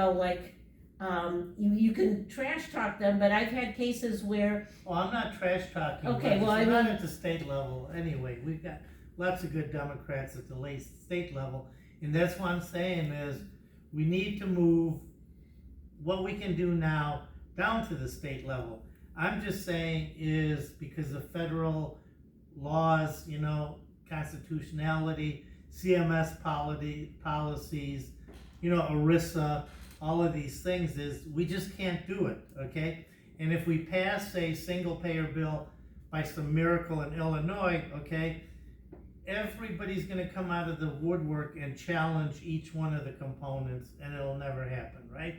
can trash talk them, but I've had cases where, Well, I'm not trash talking. Okay, but well, it's I not mean- at the state level anyway. We've got lots of good Democrats at the state level, and that's what I'm saying is we need to move what we can do now down to the state level. I'm just saying is because of federal laws, constitutionality, CMS policies, ERISA, all of these things is we just can't do it, okay? And if we pass a single payer bill by some miracle in Illinois, okay, everybody's gonna come out of the woodwork and challenge each one of the components and it'll never happen, right?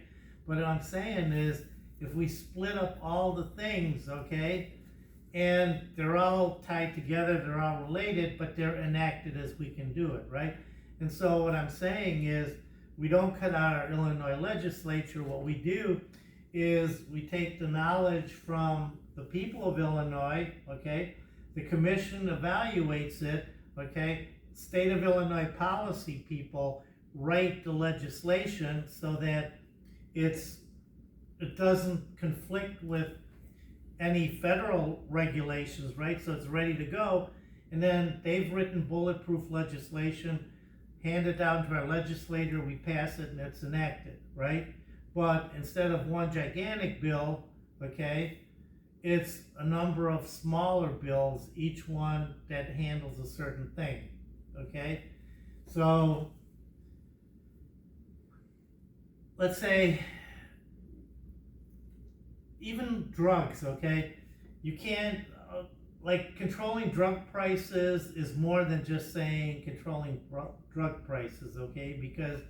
But what I'm saying is if we split up all the things, okay, and they're all tied together, they're all related, but they're enacted as we can do it, right? And so what I'm saying is we don't cut out our Illinois legislature. What we do is we take the knowledge from the people of Illinois, okay? The commission evaluates it, okay? state of Illinois policy people write the legislation so that it doesn't conflict with any federal regulations, right? So it's ready to go. And then they've written bulletproof legislation, hand it down to our legislator, we pass it, and it's enacted, right? But instead of one gigantic bill, okay, it's a number of smaller bills, each one that handles a certain thing, okay? So let's say even drugs, okay? You can't, like, controlling drug prices is more than just saying controlling drug prices, okay? Because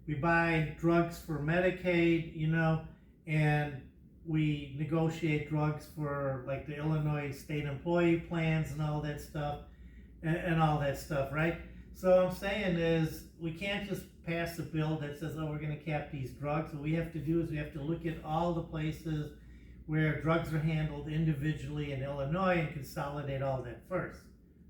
we buy drugs for Medicaid, you know, and we negotiate drugs for, like, the Illinois state employee plans and all that stuff, and all that stuff, right? So what I'm saying is, we can't just pass a bill that says, oh, we're gonna cap these drugs. What we have to do is we have to look at all the places where drugs are handled individually in Illinois and consolidate all that first,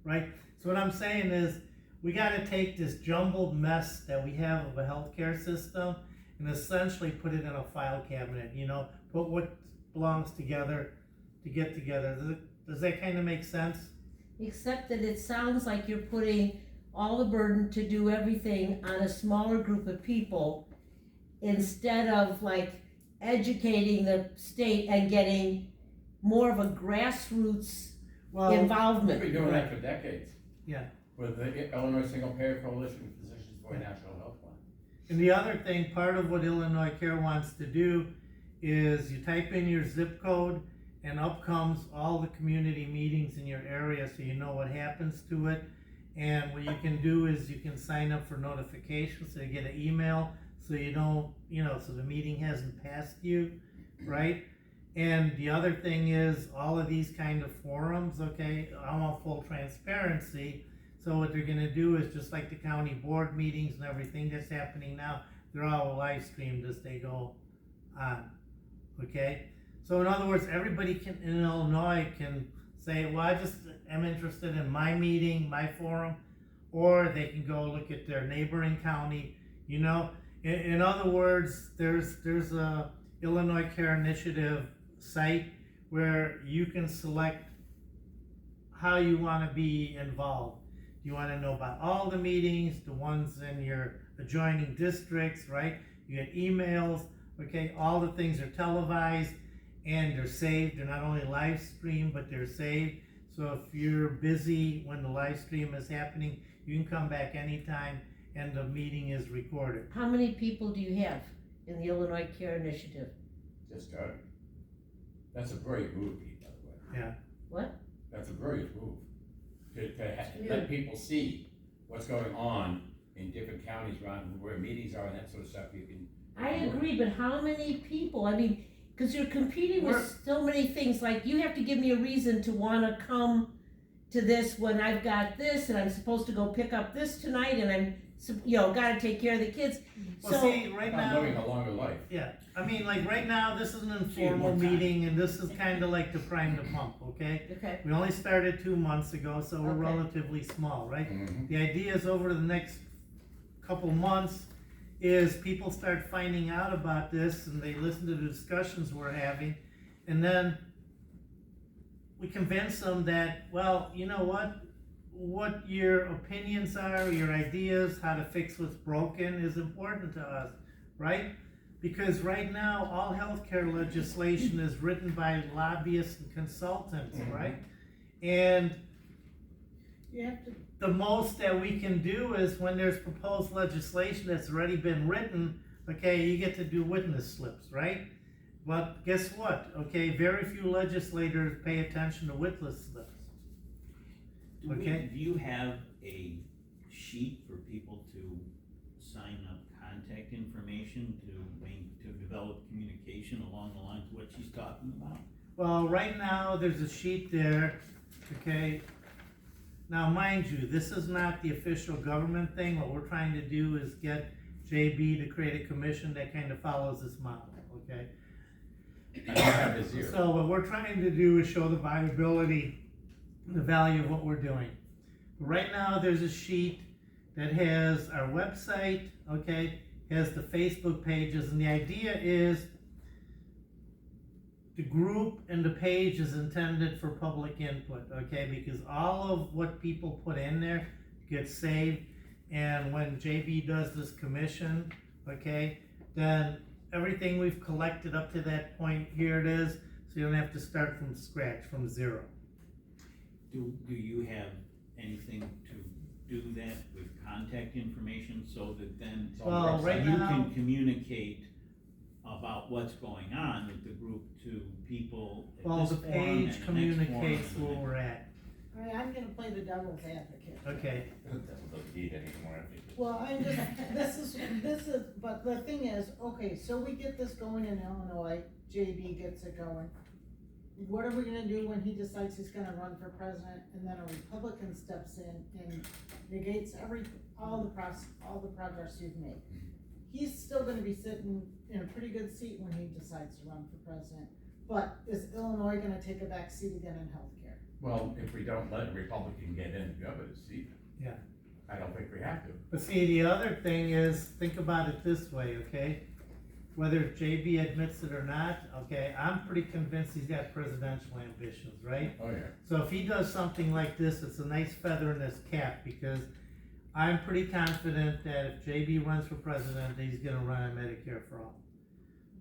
right? So what I'm saying is, we gotta take this jumbled mess that we have of a healthcare system and essentially put it in a file cabinet, you know, put what belongs together to get together. Does that kind of make sense? Except that it sounds like you're putting all the burden to do everything on a smaller group of people instead of like educating the state and getting more of a grassroots involvement. We've been doing that for decades. Yeah. With the Illinois Single Payer Coalition of Physicians for a National Health Plan. And the other thing, part of what IllinoisCare wants to do is you type in your zip code and up comes all the community meetings in your area so you know what happens to it. And what you can do is you can sign up for notifications so you get an email so you don't, you know, so the meeting hasn't passed you, right? And the other thing is all of these kind of forums, okay, I want full transparency. So what they're gonna do is just like the county board meetings and everything that's happening now, they're all live streamed as they go on, okay? So in other words, everybody in Illinois can say, well, I just am interested in my meeting, my forum, or they can go look at their neighboring county, you know? In other words, there's a IllinoisCare initiative site where you can select how you wanna be involved. You wanna know about all the meetings, the ones in your adjoining districts, right? You get emails, okay? All the things are televised and they're saved. They're not only live streamed, but they're saved. So if you're busy when the live stream is happening, you can come back anytime and the meeting is recorded. How many people do you have in the Illinois Care Initiative? Just started. That's a brilliant move, Pete, by the way. Yeah. What? That's a brilliant move. To let people see what's going on in different counties around where meetings are and that sort of stuff. You can. I agree, but how many people? I mean, because you're competing with so many things. Like, you have to give me a reason to want to come to this when I've got this and I'm supposed to go pick up this tonight and I'm, you know, got to take care of the kids. Well, see, right I'm now, living a longer life. yeah, I mean, like right now, this is an See you informal one time. meeting and this is kind of like to prime the pump, okay? Okay. We only started 2 months ago, so we're Okay. relatively small, right? Mhm. The idea is over the next couple months is people start finding out about this and they listen to the discussions we're having, and then we convince them that, well, you know what your opinions are, your ideas, how to fix what's broken is important to us, right? Because right now, all healthcare legislation is written by lobbyists and consultants, right? And You have to, the most that we can do is when there's proposed legislation that's already been written, okay, you get to do witness slips, right? But guess what? Okay, very few legislators pay attention to witness slips. Okay. Do you have a sheet for people to sign up contact information to develop communication along the lines of what she's talking about? Well, right now, there's a sheet there, okay? Now, mind you, this is not the official government thing. What we're trying to do is get JB to create a commission that kind of follows this model, okay? I don't have this here. So what we're trying to do is show the viability, the value of what we're doing. Right now, there's a sheet that has our website, okay, has the Facebook pages, and the idea is the group and the page is intended for public input, okay, because all of what people put in there gets saved, and when JB does this commission, okay, then everything we've collected up to that point, here it is, so you don't have to start from scratch, from zero. Do you have anything to do that with contact information so that then Well, right you now, can communicate about what's going on with the group to people at well, this the forum page and the next forum communicates and the where next- we're at, I mean, I'm gonna play the devil's advocate. okay, Doesn't need anymore, I think. Well, I'm just, this is, but the thing is, okay, so we get this going in Illinois, JB gets it going. What are we gonna do when he decides he's gonna run for president, and then a Republican steps in and negates all the progress you've made? He's still gonna be sitting in a pretty good seat when he decides to run for president, but is Illinois gonna take a back seat again in healthcare? Well, if we don't let a Republican get in the governor's seat. Yeah. I don't think we have to. but see, the other thing is, think about it this way, okay? Whether JB admits it or not, okay, I'm pretty convinced he's got presidential ambitions, right? Oh, yeah. So if he does something like this, it's a nice feather in his cap, because I'm pretty confident that if JB runs for president, he's gonna run on Medicare for all.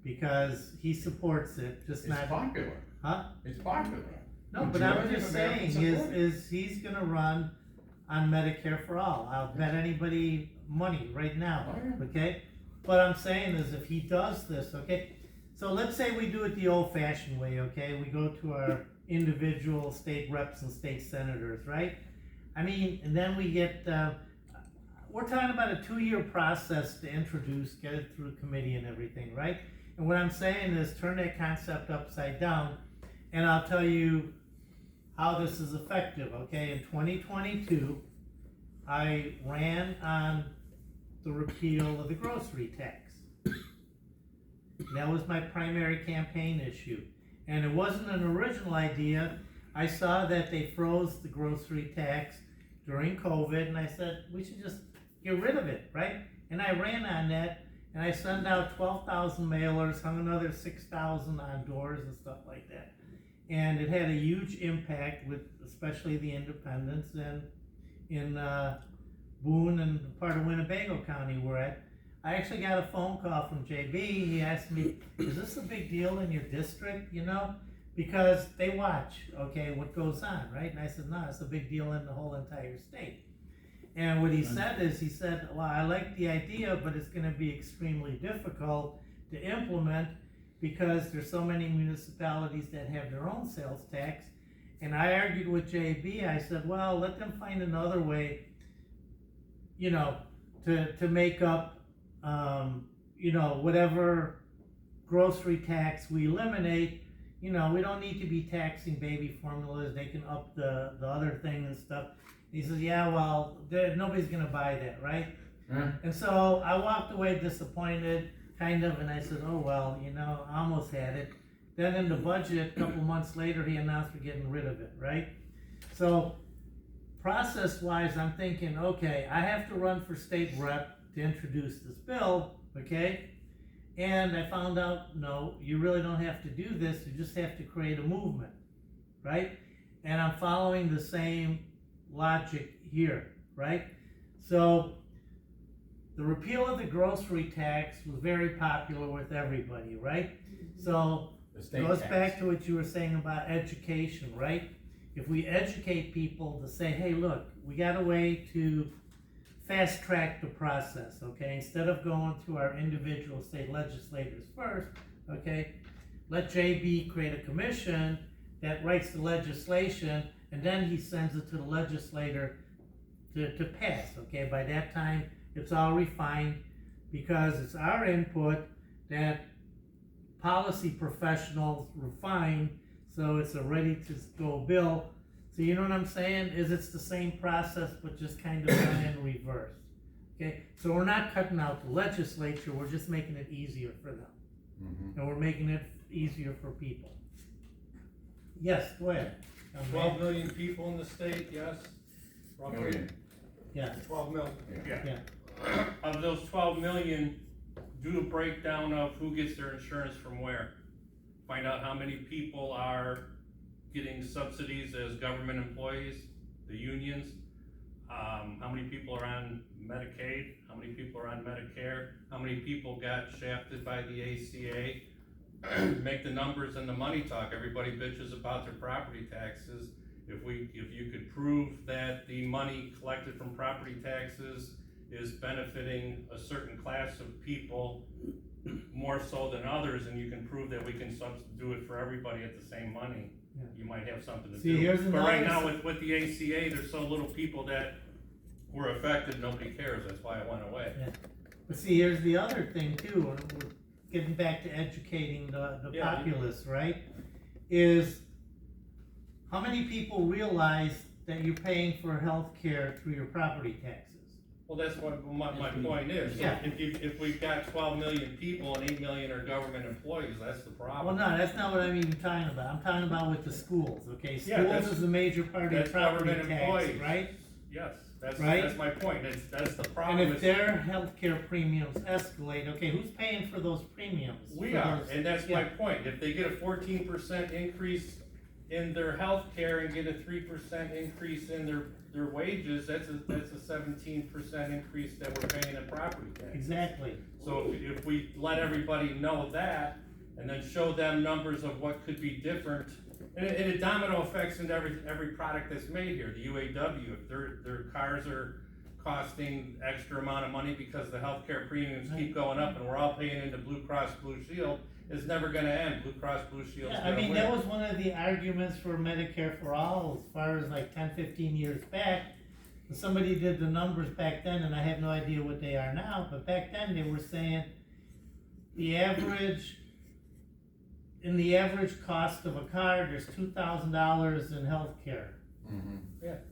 Because he supports it, just It's not, popular. huh? It's popular. No, but I'm Majority just of saying, Americans support it. is he's gonna run on Medicare for all. I'll bet anybody money right now, Oh, yeah. okay? What I'm saying is if he does this, okay? So let's say we do it the old fashioned way, okay? We go to our individual state reps and state senators, right? I mean, and then we get, we're talking about a 2-year process to introduce, get it through committee and everything, right? And what I'm saying is turn that concept upside down, and I'll tell you how this is effective, okay? In 2022, I ran on the repeal of the grocery tax. That was my primary campaign issue. And it wasn't an original idea. I saw that they froze the grocery tax during COVID, and I said, we should just get rid of it, right? And I ran on that, and I sent out 12,000 mailers, hung another 6,000 on doors and stuff like that. And it had a huge impact with especially the independents and in Boone and part of Winnebago County we're at. I actually got a phone call from JB. He asked me, is this a big deal in your district, you know? Because they watch, okay, what goes on, right? And I said, no, it's a big deal in the whole entire state. And what he said is, he said, well, I like the idea, but it's gonna be extremely difficult to implement because there's so many municipalities that have their own sales tax. And I argued with JB, I said, well, let them find another way, you know, to make up, you know, whatever grocery tax we eliminate. You know, we don't need to be taxing baby formulas, they can up the other thing and stuff. He says, yeah, well, nobody's gonna buy that, right? And so I walked away disappointed, kind of, and I said, oh, well, you know, I almost had it. Then in the budget, a couple months later, he announced we're getting rid of it, right? So process-wise, I'm thinking, okay, I have to run for state rep to introduce this bill, okay? And I found out, no, you really don't have to do this, you just have to create a movement, right? And I'm following the same logic here, right? So the repeal of the grocery tax was very popular with everybody, right? So it goes back to what you were saying about education, right? If we educate people to say, hey, look, we got a way to fast track the process, okay? Instead of going to our individual state legislators first, okay? Let JB create a commission that writes the legislation, and then he sends it to the legislator to pass, okay? By that time, it's all refined because it's our input that policy professionals refine, so it's a ready to go bill. So you know what I'm saying? Is it's the same process, but just kind of done in reverse. Okay, so we're not cutting out the legislature, we're just making it easier for them. And we're making it easier for people. Yes, go ahead. 12 million people in the state, yes. Million. Yeah, 12 million. yeah. Of those 12 million, do a breakdown of who gets their insurance from where. Find out how many people are getting subsidies as government employees, the unions. How many people are on Medicaid, how many people are on Medicare, how many people got shafted by the ACA. Make the numbers and the money talk. Everybody bitches about their property taxes. If you could prove that the money collected from property taxes is benefiting a certain class of people more so than others, and you can prove that we can do it for everybody at the same money, Yeah. you might have something to See, do. here's But right another- now with the ACA, there's so little people that were affected, nobody cares, that's why it went away. But see, here's the other thing too, and we're getting back to educating the Yeah. populace, right? Is how many people realize that you're paying for health care through your property taxes? Well, that's what my point is. Yeah. If we've got 12 million people and 8 million are government employees, that's the Well, problem. no, that's not what I'm even talking about. I'm talking about with the schools, okay? Yeah, Schools that's- is a major part of That's property government tax, employees. right? Yes, that's Right? my point, that's the And problem. if is- their healthcare premiums escalate, okay, who's paying for those premiums? We For are, those- and that's yeah. my point. If they get a 14% increase in their health care and get a 3% increase in their wages, that's a 17% increase that we're paying in property tax. Exactly. So if we let everybody know that, and then show them numbers of what could be different, and it domino effects into every product that's made here. The UAW, if their cars are costing extra amount of money because the healthcare premiums keep going up and we're all paying into Blue Cross Blue Shield, it's never gonna end. Blue Cross Blue Shield's Yeah, gonna I mean, win. that was one of the arguments for Medicare for All as far as like 10, 15 years back. Somebody did the numbers back then, and I have no idea what they are now, but back then they were saying the average cost of a car, there's $2,000 in healthcare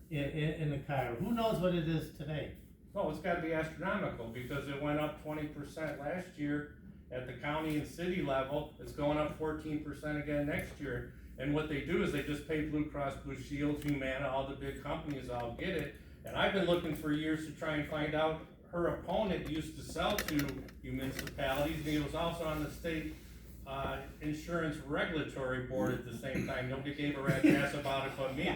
in the car. Who knows what it is today? No, it's gotta be astronomical, because it went up 20% last year at the county and city level. It's going up 14% again next year. And what they do is they just pay Blue Cross Blue Shield, Humana, all the big companies all get it. And I've been looking for years to try and find out, her opponent used to sell to municipalities, and he was also on the state insurance regulatory board at the same time. Nobody gave a rat's ass about it but me.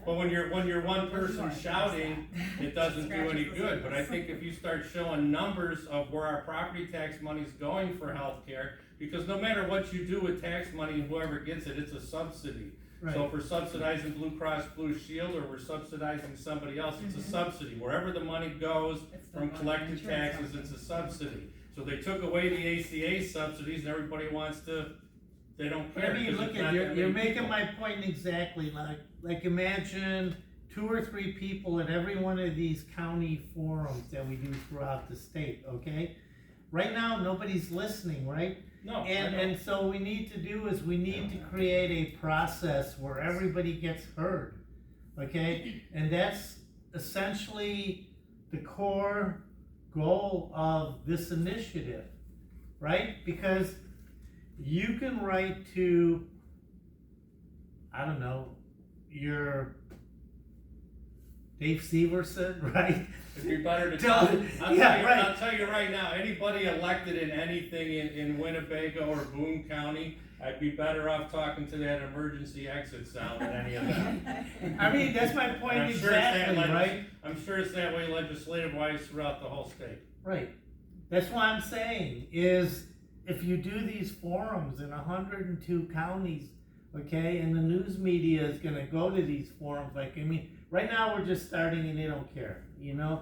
But when you're one person shouting, it doesn't do any good. But I think if you start showing numbers of where our property tax money's going for healthcare, because no matter what you do with tax money and whoever gets it, it's a subsidy. Right. So if we're subsidizing Blue Cross Blue Shield or we're subsidizing somebody else, it's a subsidy. Wherever the money goes from collected taxes, it's a subsidy. So they took away the ACA subsidies and everybody they don't care. I mean, 'cause look it's at, not that you're many making people. my point exactly, like imagine 2 or 3 people at every one of these county forums that we do throughout the state, okay? Right now, nobody's listening, right? No, I know. And so we need to do is we need to create a process where everybody gets heard, okay? And that's essentially the core goal of this initiative, right? Because you can write to, I don't know, your Dave Severson, right? It'd be better to Tell- I'll tell you right now, anybody elected in anything in Winnebago or Boone County, I'd be better off talking to that emergency exit sound than any of that. I mean, that's my point And I'm sure it's that exactly, right? I'm sure it's that way legislative wise throughout the whole state. Right. That's what I'm saying, is if you do these forums in 102 counties, okay, and the news media is gonna go to these forums, like, I mean, right now we're just starting and they don't care, you know?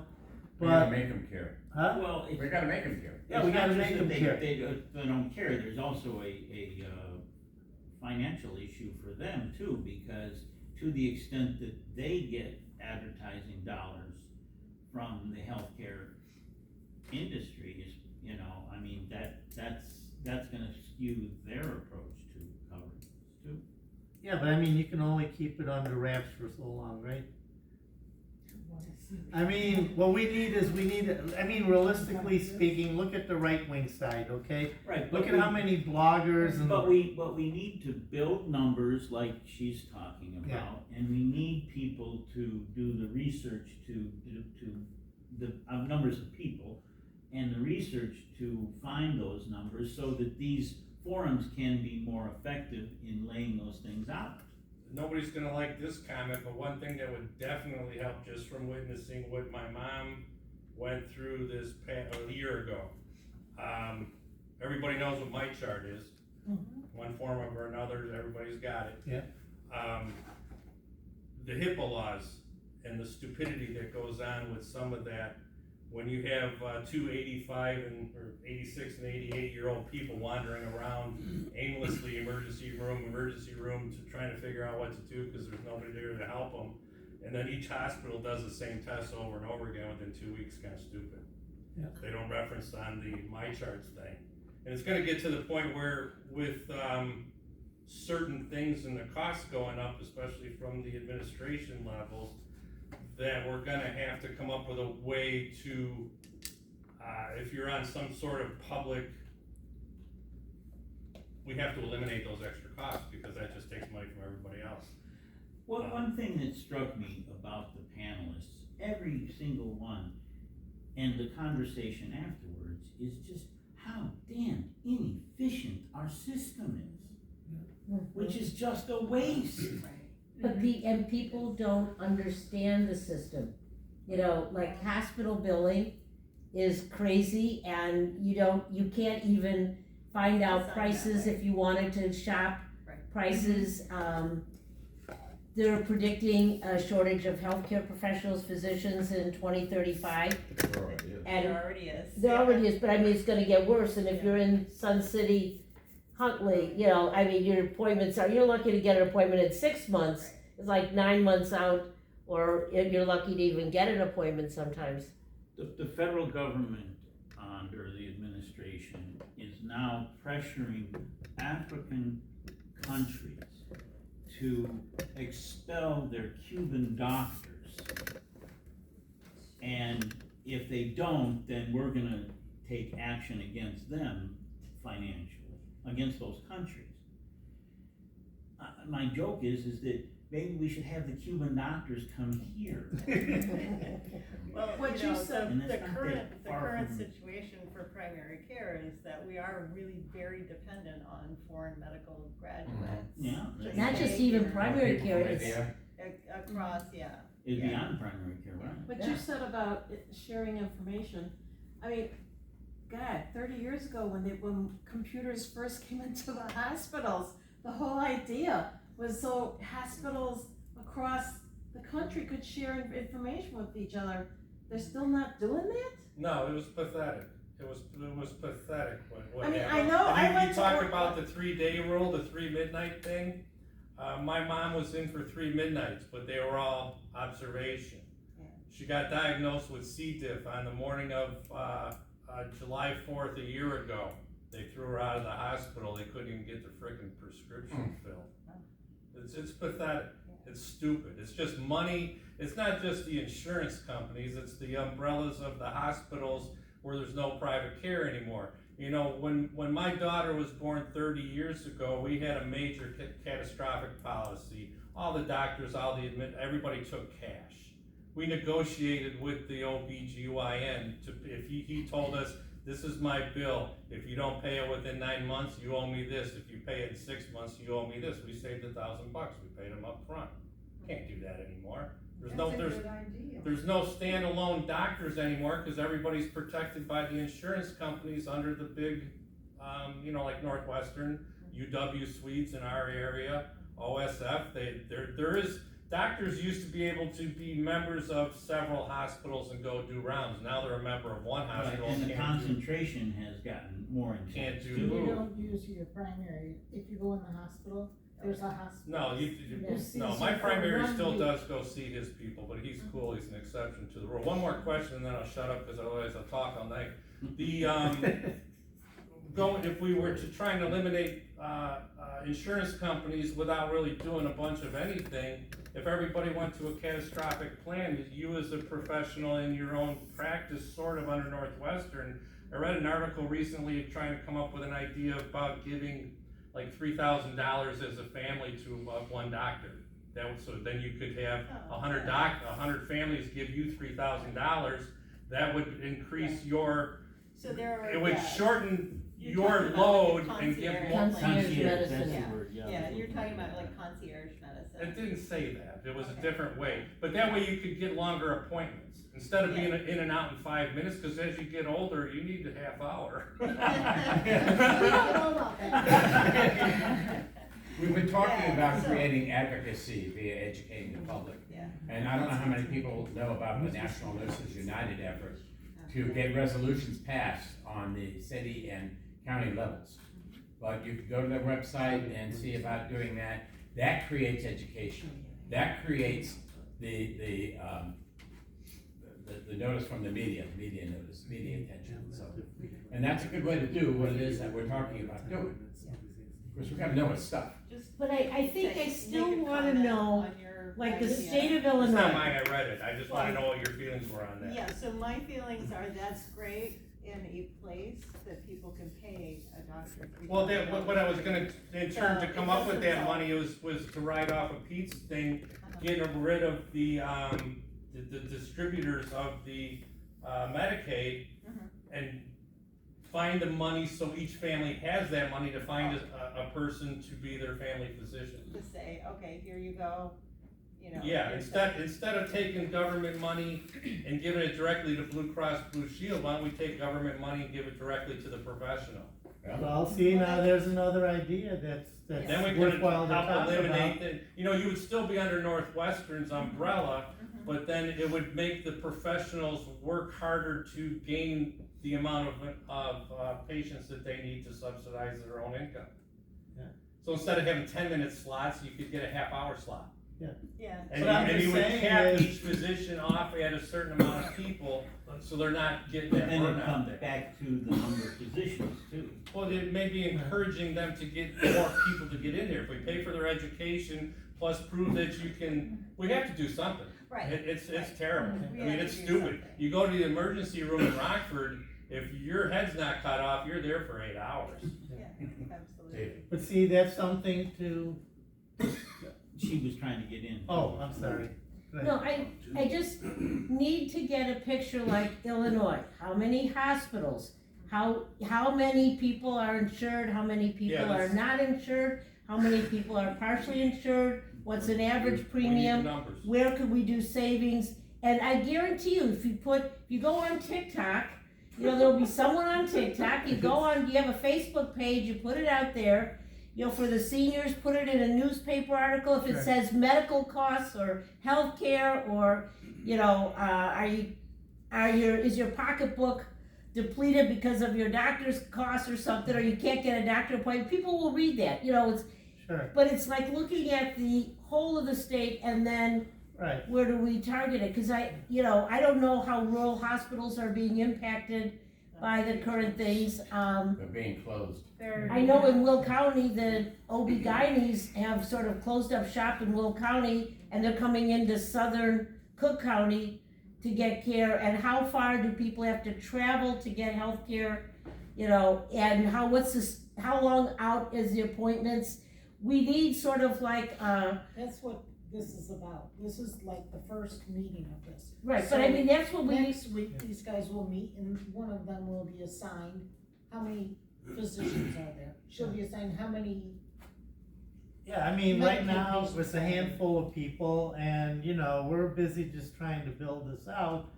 We gotta But, make them care. huh? Well, it's, We gotta make them care. Yeah, we it's not gotta just make that them care. They don't care, there's also a financial issue for them too, because to the extent that they get advertising dollars from the healthcare industry, is, you know, I mean, that's gonna skew their approach to coverage too. Yeah, but I mean, you can only keep it under wraps for so long, right? I mean, what we need, I mean, realistically speaking, look at the right-wing side, okay? Right, Look at how many bloggers and. But we need to build numbers like she's talking Yeah. about, and we need people to do the research to the numbers of people, and the research to find those numbers so that these forums can be more effective in laying those things out. Nobody's gonna like this comment, but one thing that would definitely help, just from witnessing what my mom went through a year ago. Everybody knows what my chart is. One form or another, everybody's got it. Yeah. The HIPAA laws and the stupidity that goes on with some of that, when you have 2 85 or 86 and 88-year-old people wandering around aimlessly, emergency room to trying to figure out what to do because there's nobody there to help them, and then each hospital does the same test over and over again within 2 weeks, kind of stupid. Yeah. They don't reference on the my charts thing, and it's going to get to the point where with certain things and the costs going up, especially from the administration levels, that we're gonna have to come up with a way to, if you're on some sort of public, we have to eliminate those extra costs because that just takes money from everybody else. One thing that struck me about the panelists, every single one, and the conversation afterwards, is just how damn inefficient our system is, which is just a waste. But and people don't understand the system. You know, like hospital billing is crazy, and you can't even find out prices if you wanted to shop prices. They're predicting a shortage of healthcare professionals, physicians in 2035. And There already is. there already is, but I mean, it's gonna get worse, and if you're in Sun City, Huntley, you know, I mean, your appointments you're lucky to get an appointment in 6 months. Right. It's like 9 months out, or if you're lucky to even get an appointment sometimes. The federal government under the administration is now pressuring African countries to expel their Cuban doctors. And if they don't, then we're gonna take action against them financially, against those countries. My joke is that maybe we should have the Cuban doctors come here. Well, What you you know, said- And the that's not current that far from- situation for primary care is that we are really very dependent on foreign medical graduates. Yeah, Not just stay even here. primary care, it's, Across, yeah. it'd be Yeah. on primary care, right? What you said about sharing information, I mean, God, 30 years ago when computers first came into the hospitals, the whole idea was so hospitals across the country could share information with each other. They're still not doing that? No, it was pathetic. It was pathetic what I mean, happened. I know, And I you went to talk work- about the 3-day rule, the 3 midnight thing. My mom was in for 3 midnights, but they were all observation. Yeah. She got diagnosed with C. diff on the morning of July 4th a year ago. They threw her out of the hospital. They couldn't even get the frickin' prescription filled. It's pathetic. It's stupid. It's just money. It's not just the insurance companies. It's the umbrellas of the hospitals where there's no private care anymore. You know, when my daughter was born 30 years ago, we had a major catastrophic policy. All the doctors, everybody took cash. We negotiated with the OBGYN if he told us, this is my bill. If you don't pay it within 9 months, you owe me this. If you pay it in 6 months, you owe me this. We saved $1,000. We paid them up front. Can't do that anymore. There's no standalone doctors anymore because everybody's protected by the insurance companies under the big, like Northwestern, UW Suites in our area, OSF. Doctors used to be able to be members of several hospitals and go do rounds. Now they're a member of one hospital. And the can't concentration has gotten more intense. Can't do You move. don't use your primary, if you go in the hospital, there's a hospital. No, no, my primary still does go see his people, but he's cool, he's an exception to the rule. One more question and then I'll shut up because otherwise I'll talk all night. if we were to try and eliminate, insurance companies without really doing a bunch of anything, if everybody went to a catastrophic plan, you as a professional in your own practice, sort of under Northwestern, I read an article recently trying to come up with an idea about giving like $3,000 as a family to one doctor. So then you could have 100 families give you $3,000. That would increase your, So there are. it would shorten You're your talking about load like and give concierge. more. Concierge medicine. That's Yeah. the word, yeah. Yeah, you're talking about like concierge medicine. It didn't say that, it was a Okay. different way, but that way you could get longer appointments, instead of being in and out in 5 minutes, cause as you get older, you need a half hour. We don't know about that. We've been talking Yeah, about so- creating advocacy via educating the public. Yeah. And I don't know how many people know about the National Nurses United effort to get resolutions passed on the city and county levels. But you can go to their website and see about doing that. That creates education. That creates the notice from the media notice, media attention, so. And that's a good way to do what it is that we're talking about doing. Of course, we gotta know it's stuff. Just But I think I make still a wanna comment know, on your like the idea. state of It's not Illinois. mine, I read it, I just wanna know what your feelings were on that. Yeah, so my feelings are that's great in a place that people can pay a doctor. Well, what I was gonna, in turn to come up with that money was to write off a Pete's thing, getting rid of the distributors of the, Medicaid, and find the money so each family has that money to find a person to be their family physician. To say, okay, here you go, you know. Yeah, here's instead of taking government money and giving it directly to Blue Cross Blue Shield, why don't we take government money and give it directly to the professional? Well, see, now there's another idea that's Then we can worthwhile to help talk eliminate about. you would still be under Northwestern's umbrella, but then it would make the professionals work harder to gain the amount of patients that they need to subsidize their own income. Yeah. So instead of having 10-minute slots, you could get a half-hour slot. Yeah. And What I'm you just would saying cap is- each physician off at a certain amount of people, so they're not getting But that then it burnout comes there. back to the number of physicians too. Well, it may be encouraging them to get more people to get in here. If we pay for their education, plus prove that you can, we have to do something. Right. It's Right. terrible. We I mean, have it's to do stupid. something. You go to the emergency room in Rockford, if your head's not cut off, you're there for 8 hours. Yeah, absolutely. But see, that's something to, She was trying to get in. oh, I'm sorry. Go ahead. No, I just need to get a picture like Illinois. How many hospitals? How many people are insured? How many people Yeah, are that's- not insured? How many people are partially insured? What's an average We need premium? numbers. Where could we do savings? And I guarantee you, if you go on TikTok, there'll be someone on TikTok, you have a Facebook page, you put it out there, for the seniors, put it in a newspaper article, if it Sure. says medical costs or healthcare, or, is your pocketbook depleted because of your doctor's costs or something, or you can't get a doctor appointment, people will read that, Sure, but it's like looking at the whole of the state and then right. where do we target it? Cause I don't know how rural hospitals are being impacted by the current things. They're being closed. I know in Will County, the OB-GYNs have sort of closed up shop in Will County, and they're coming into southern Cook County to get care, and how far do people have to travel to get health care? And how long out is the appointments? We need sort of like, That's what this is about. This is like the first meeting of this. right, but I mean, that's what we need. Next week, these guys will meet and one of them will be assigned, how many physicians are there? She'll be assigned how many, Yeah, I mean, right Medicaid now, patients it's a are there. handful of people, and, we're busy just trying to build this out,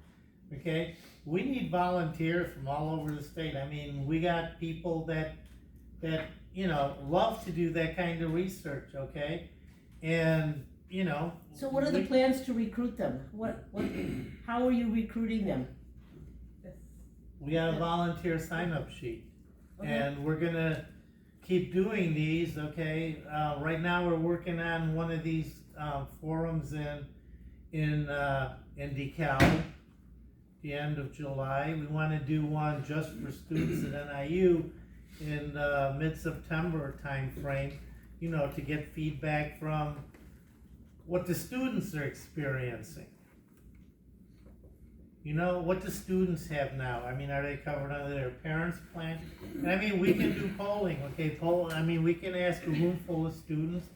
okay? We need volunteers from all over the state. I mean, we got people that, love to do that kind of research, okay? And, So what are the plans to recruit them? How are you recruiting them? we got a volunteer sign-up sheet. Okay. And we're gonna keep doing these, okay? Right now, we're working on one of these, forums in DeKalb, the end of July. We wanna do one just for students at NIU in mid-September timeframe, you know, to get feedback from what the students are experiencing. You know, what the students have now. I mean, are they covered under their parents' plan? And I mean, we can do polling, okay, we can ask a room full of students,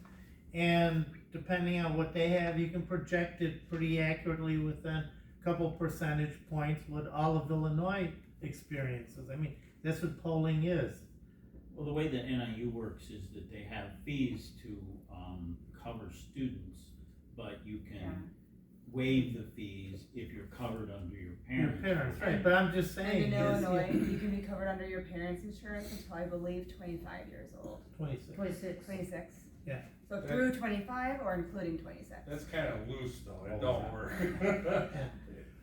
and depending on what they have, you can project it pretty accurately within a couple percentage points what all of Illinois experiences. I mean, that's what polling is. Well, the way that NIU works is that they have fees to, cover students, but you can waive the fees if you're covered under your Your parents. parents, right, but I'm just And saying in is Illinois, you can be covered under your parents' insurance until I believe 25 years old. 26. 26. Yeah. So through 25 or including 26. That's kinda loose though, it don't work.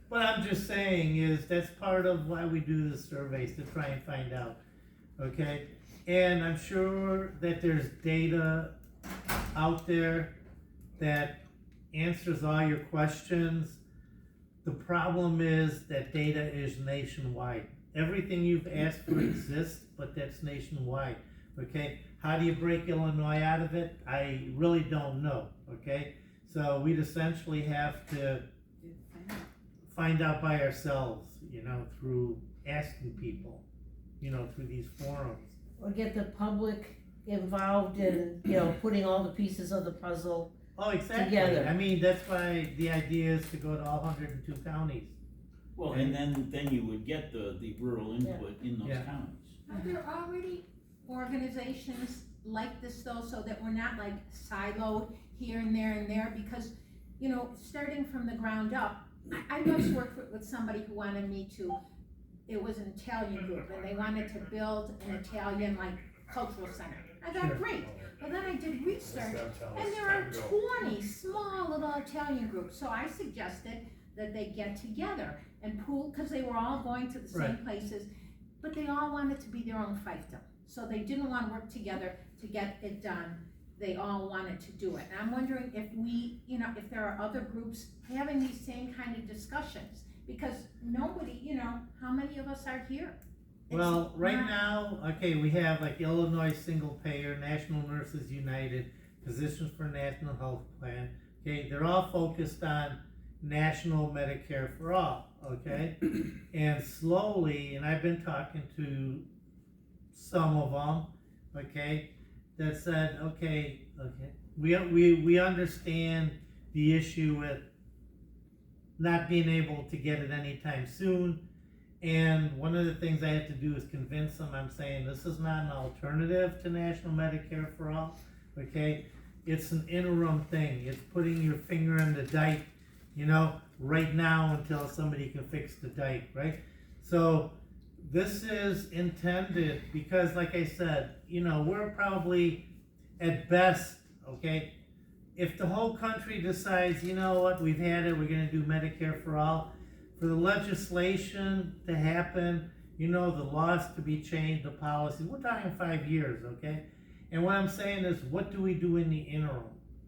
What I'm just saying is that's part of why we do the surveys, to try and find out, okay? And I'm sure that there's data out there that answers all your questions. The problem is that data is nationwide. Everything you've asked for exists, but that's nationwide, okay? How do you break Illinois out of it? I really don't know, okay? So we'd essentially have to find out by ourselves, you know, through asking people, you know, through these forums. Or get the public involved in, you know, putting all the pieces of the puzzle. Oh, exactly. Together. I mean, that's why the idea is to go to all 102 counties. Well, and then you would get the rural input in those Yeah. counties. Are there already organizations like this though, so that we're not like siloed here and there, because, you know, starting from the ground up, I once worked with somebody who wanted me to, it was an Italian group, and they wanted to build an Italian, like, cultural center. I thought, Sure. great, but then I did research, and there are 20 small little Italian groups, so I suggested that they get together and pool, because they were all going to the same Right. places, but they all wanted to be their own fiefdom. So they didn't want to work together to get it done, they all wanted to do it. And I'm wondering if we, you know, if there are other groups having these same kind of discussions, because nobody, you know, how many of us are here? It's Well, right not- now, okay, we have like Illinois Single Payer, National Nurses United, Physicians for National Health Plan, okay, they're all focused on national Medicare for all, okay? And slowly, and I've been talking to some of them, okay, that said, okay, we understand the issue with not being able to get it anytime soon. And one of the things I had to do is convince them, I'm saying, this is not an alternative to national Medicare for all, okay? It's an interim thing. It's putting your finger in the dike, you know, right now until somebody can fix the dike, right? So this is intended because, like I said, you know, we're probably at best, okay, if the whole country decides, you know what, we've had it, we're gonna do Medicare for all, for the legislation to happen, you know, the laws to be changed, the policies, we're talking 5 years, okay? And what I'm saying is, what do we do in the interim,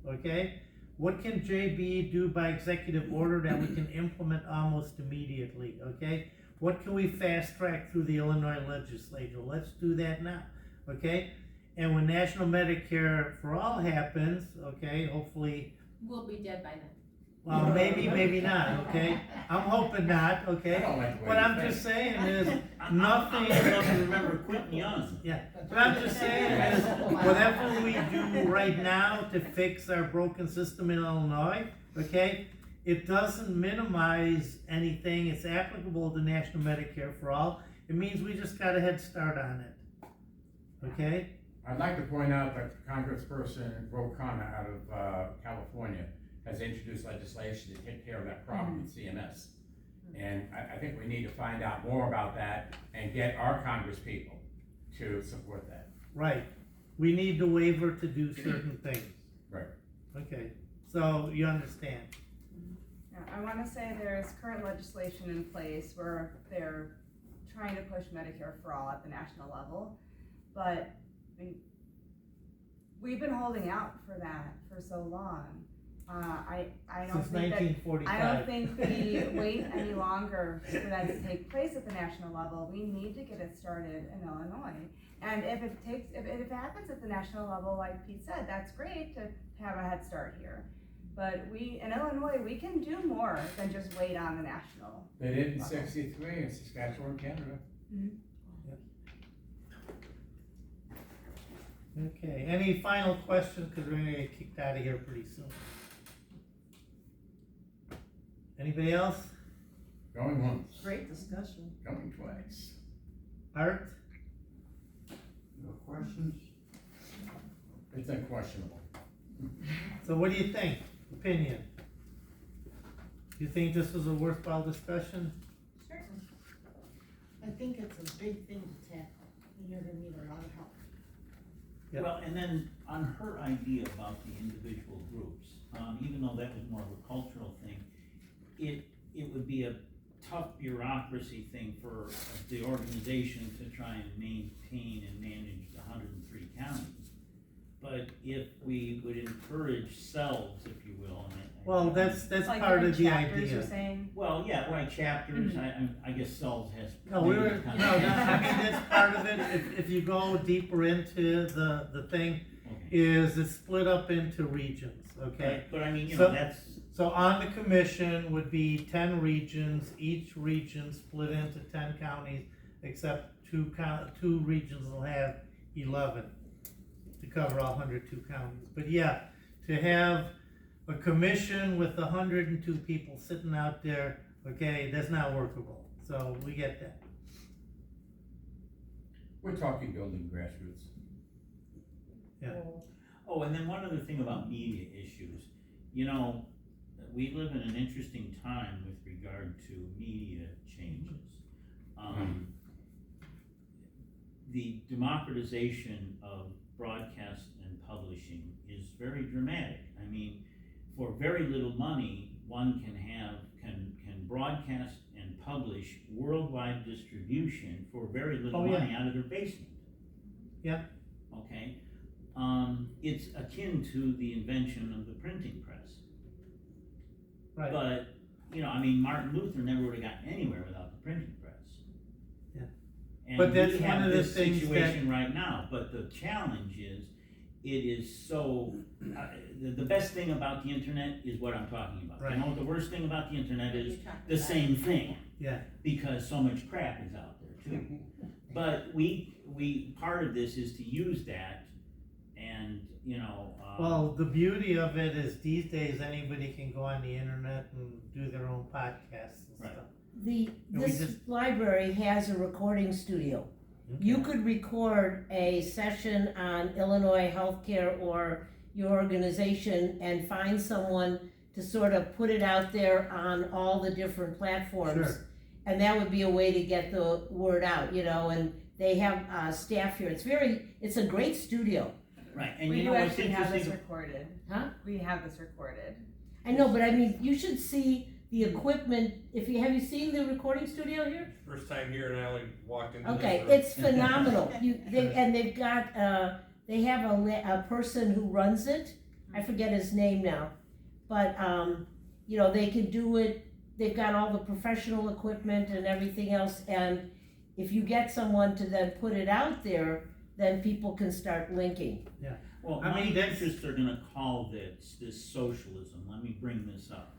okay? What can JB do by executive order that we can implement almost immediately, okay? What can we fast track through the Illinois legislature? Let's do that now, okay? And when National Medicare for All happens, okay, hopefully, We'll be dead by then. well, maybe not, okay? I'm hoping not, I okay? don't like the way What you I'm think. just saying is, I'm nothing, old enough to remember Quentin Young. yeah, what I'm just saying is, whatever we do right now to fix our broken system in Illinois, okay? It doesn't minimize anything, it's applicable to National Medicare for All. It means we just got a head start on it, okay? I'd like to point out that Congressperson Rokana out of California has introduced legislation to take care of that problem with CMS. And I think we need to find out more about that and get our Congress people to support that. Right, we need the waiver to do certain things. Right. Okay, so you understand. Yeah, I wanna say there's current legislation in place where they're trying to push Medicare for all at the national level, but I mean, we've been holding out for that for so long. I don't Since think that, 1945. I don't think we wait any longer for that to take place at the national level. We need to get it started in Illinois. And if it happens at the national level, like Pete said, that's great to have a head start here. But in Illinois, we can do more than just wait on the national. They did in '63 in Saskatchewan, Canada. Okay, any final questions, because we're gonna get kicked out of here pretty soon. Anybody else? Going once, Great discussion. going twice. Art? No questions? It's unquestionable. So what do you think? Opinion? You think this was a worthwhile discussion? I think it's a big thing to tackle, and you're gonna need a lot of help. Yep. Well, and then on her idea about the individual groups, even though that was more of a cultural thing, it would be a tough bureaucracy thing for the organization to try and maintain and manage the 103 counties. But if we would encourage cells, if you will, Well, that's Like part different of the chapters, idea. you're saying? well, yeah, right, chapters, I guess cells has. No, I mean, maybe that's part of it, if you go deeper into the thing, Okay. is it's split up into regions, okay? But I mean, So- that's, So on the commission would be 10 regions, each region split into 10 counties, except two regions will have 11 to cover all 102 counties. But yeah, to have a commission with 102 people sitting out there, okay, that's not workable. So we get that. We're talking building grassroots. oh, and then one other thing about media issues, we live in an interesting time with regard to media changes. The democratization of broadcast and publishing is very dramatic. I mean, for very little money, one can broadcast and publish worldwide distribution for very little Oh, yeah. money out of their basement. Yeah. Okay? It's akin to the invention of the printing press. Right. But, Martin Luther never would have gotten anywhere without the printing press. Yeah. And But that's we one have of the this things situation right now, but the challenge is, it is so, the best thing about the internet is what I'm talking about. Right. You know what the worst thing about the internet is? You're talking The about- same thing. Yeah. Because so much crap is out there too. But part of this is to use that and, Well, the beauty of it is these days anybody can go on the internet and do their own podcasts and Right. stuff. The, And we this just- library has a recording studio. You could record a session on Illinois healthcare or your organization and find someone to sort of put it out there on all the different platforms. Sure. And that would be a way to get the word out, and they have staff here. It's a great studio. right, and We you do know what's actually have this interesting? recorded. Huh? We have this recorded. I know, but I mean, you should see the equipment. Have you seen the recording studio here? First time here and I only walked into this Okay, room. it's phenomenal. They've got, they have a person who runs it. I forget his name now. But, they can do it. They've got all the professional equipment and everything else. And if you get someone to then put it out there, then people can start linking. Well, I mean, my that's- interests are gonna call this socialism. Let me bring this up.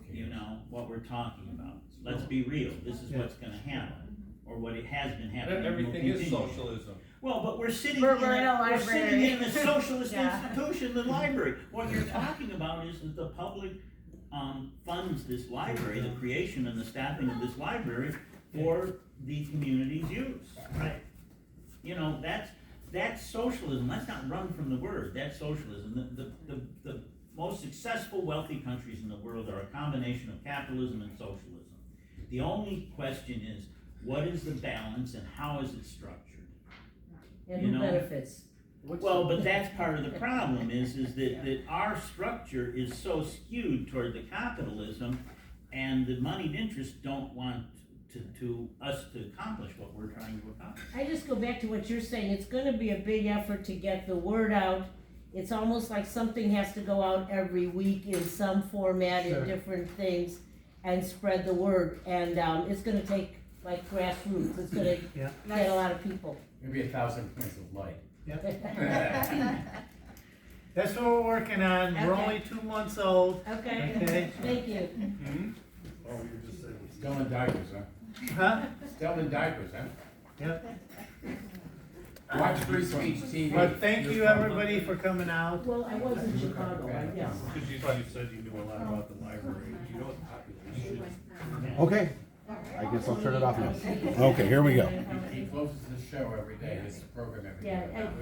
Okay. What we're talking about. Let's be real, this is Yeah. what's gonna happen, or what it has been happening. and will Everything is continue. socialism. Well, but we're sitting We're in in a we're sitting library. in a socialist Yeah. institution, the library. What you're talking about is that the public, funds this library, the creation and the staffing of this library for the community's use. Right. That's socialism. Let's not run from the word. That's socialism. The most successful wealthy countries in the world are a combination of capitalism and socialism. The only question is, what is the balance and how is it structured? And You who know, benefits? Well, but that's part of the problem is that our structure is so skewed toward the capitalism, and the moneyed interests don't want us to accomplish what we're trying to accomplish. I just go back to what you're saying. It's gonna be a big effort to get the word out It's almost like something has to go out every week in some format Sure. in different things and spread the word. And, it's gonna take like grassroots, it's gonna Yeah. get a lot of people. Maybe 1,000 points of light. That's what we're working on, we're Okay. only 2 months old, Okay, okay? thank you. Oh, you're just saying. Still in diapers, huh? Huh? Still in diapers, huh? Yep. Watch free speech TV. But thank you, everybody, for coming out. Well, I was in Chicago, I guess. Because you said you knew a lot about the library, you know the population. Okay, I guess I'll turn it off now. Okay, here we go. He closes the show every day, his program every Yeah, day.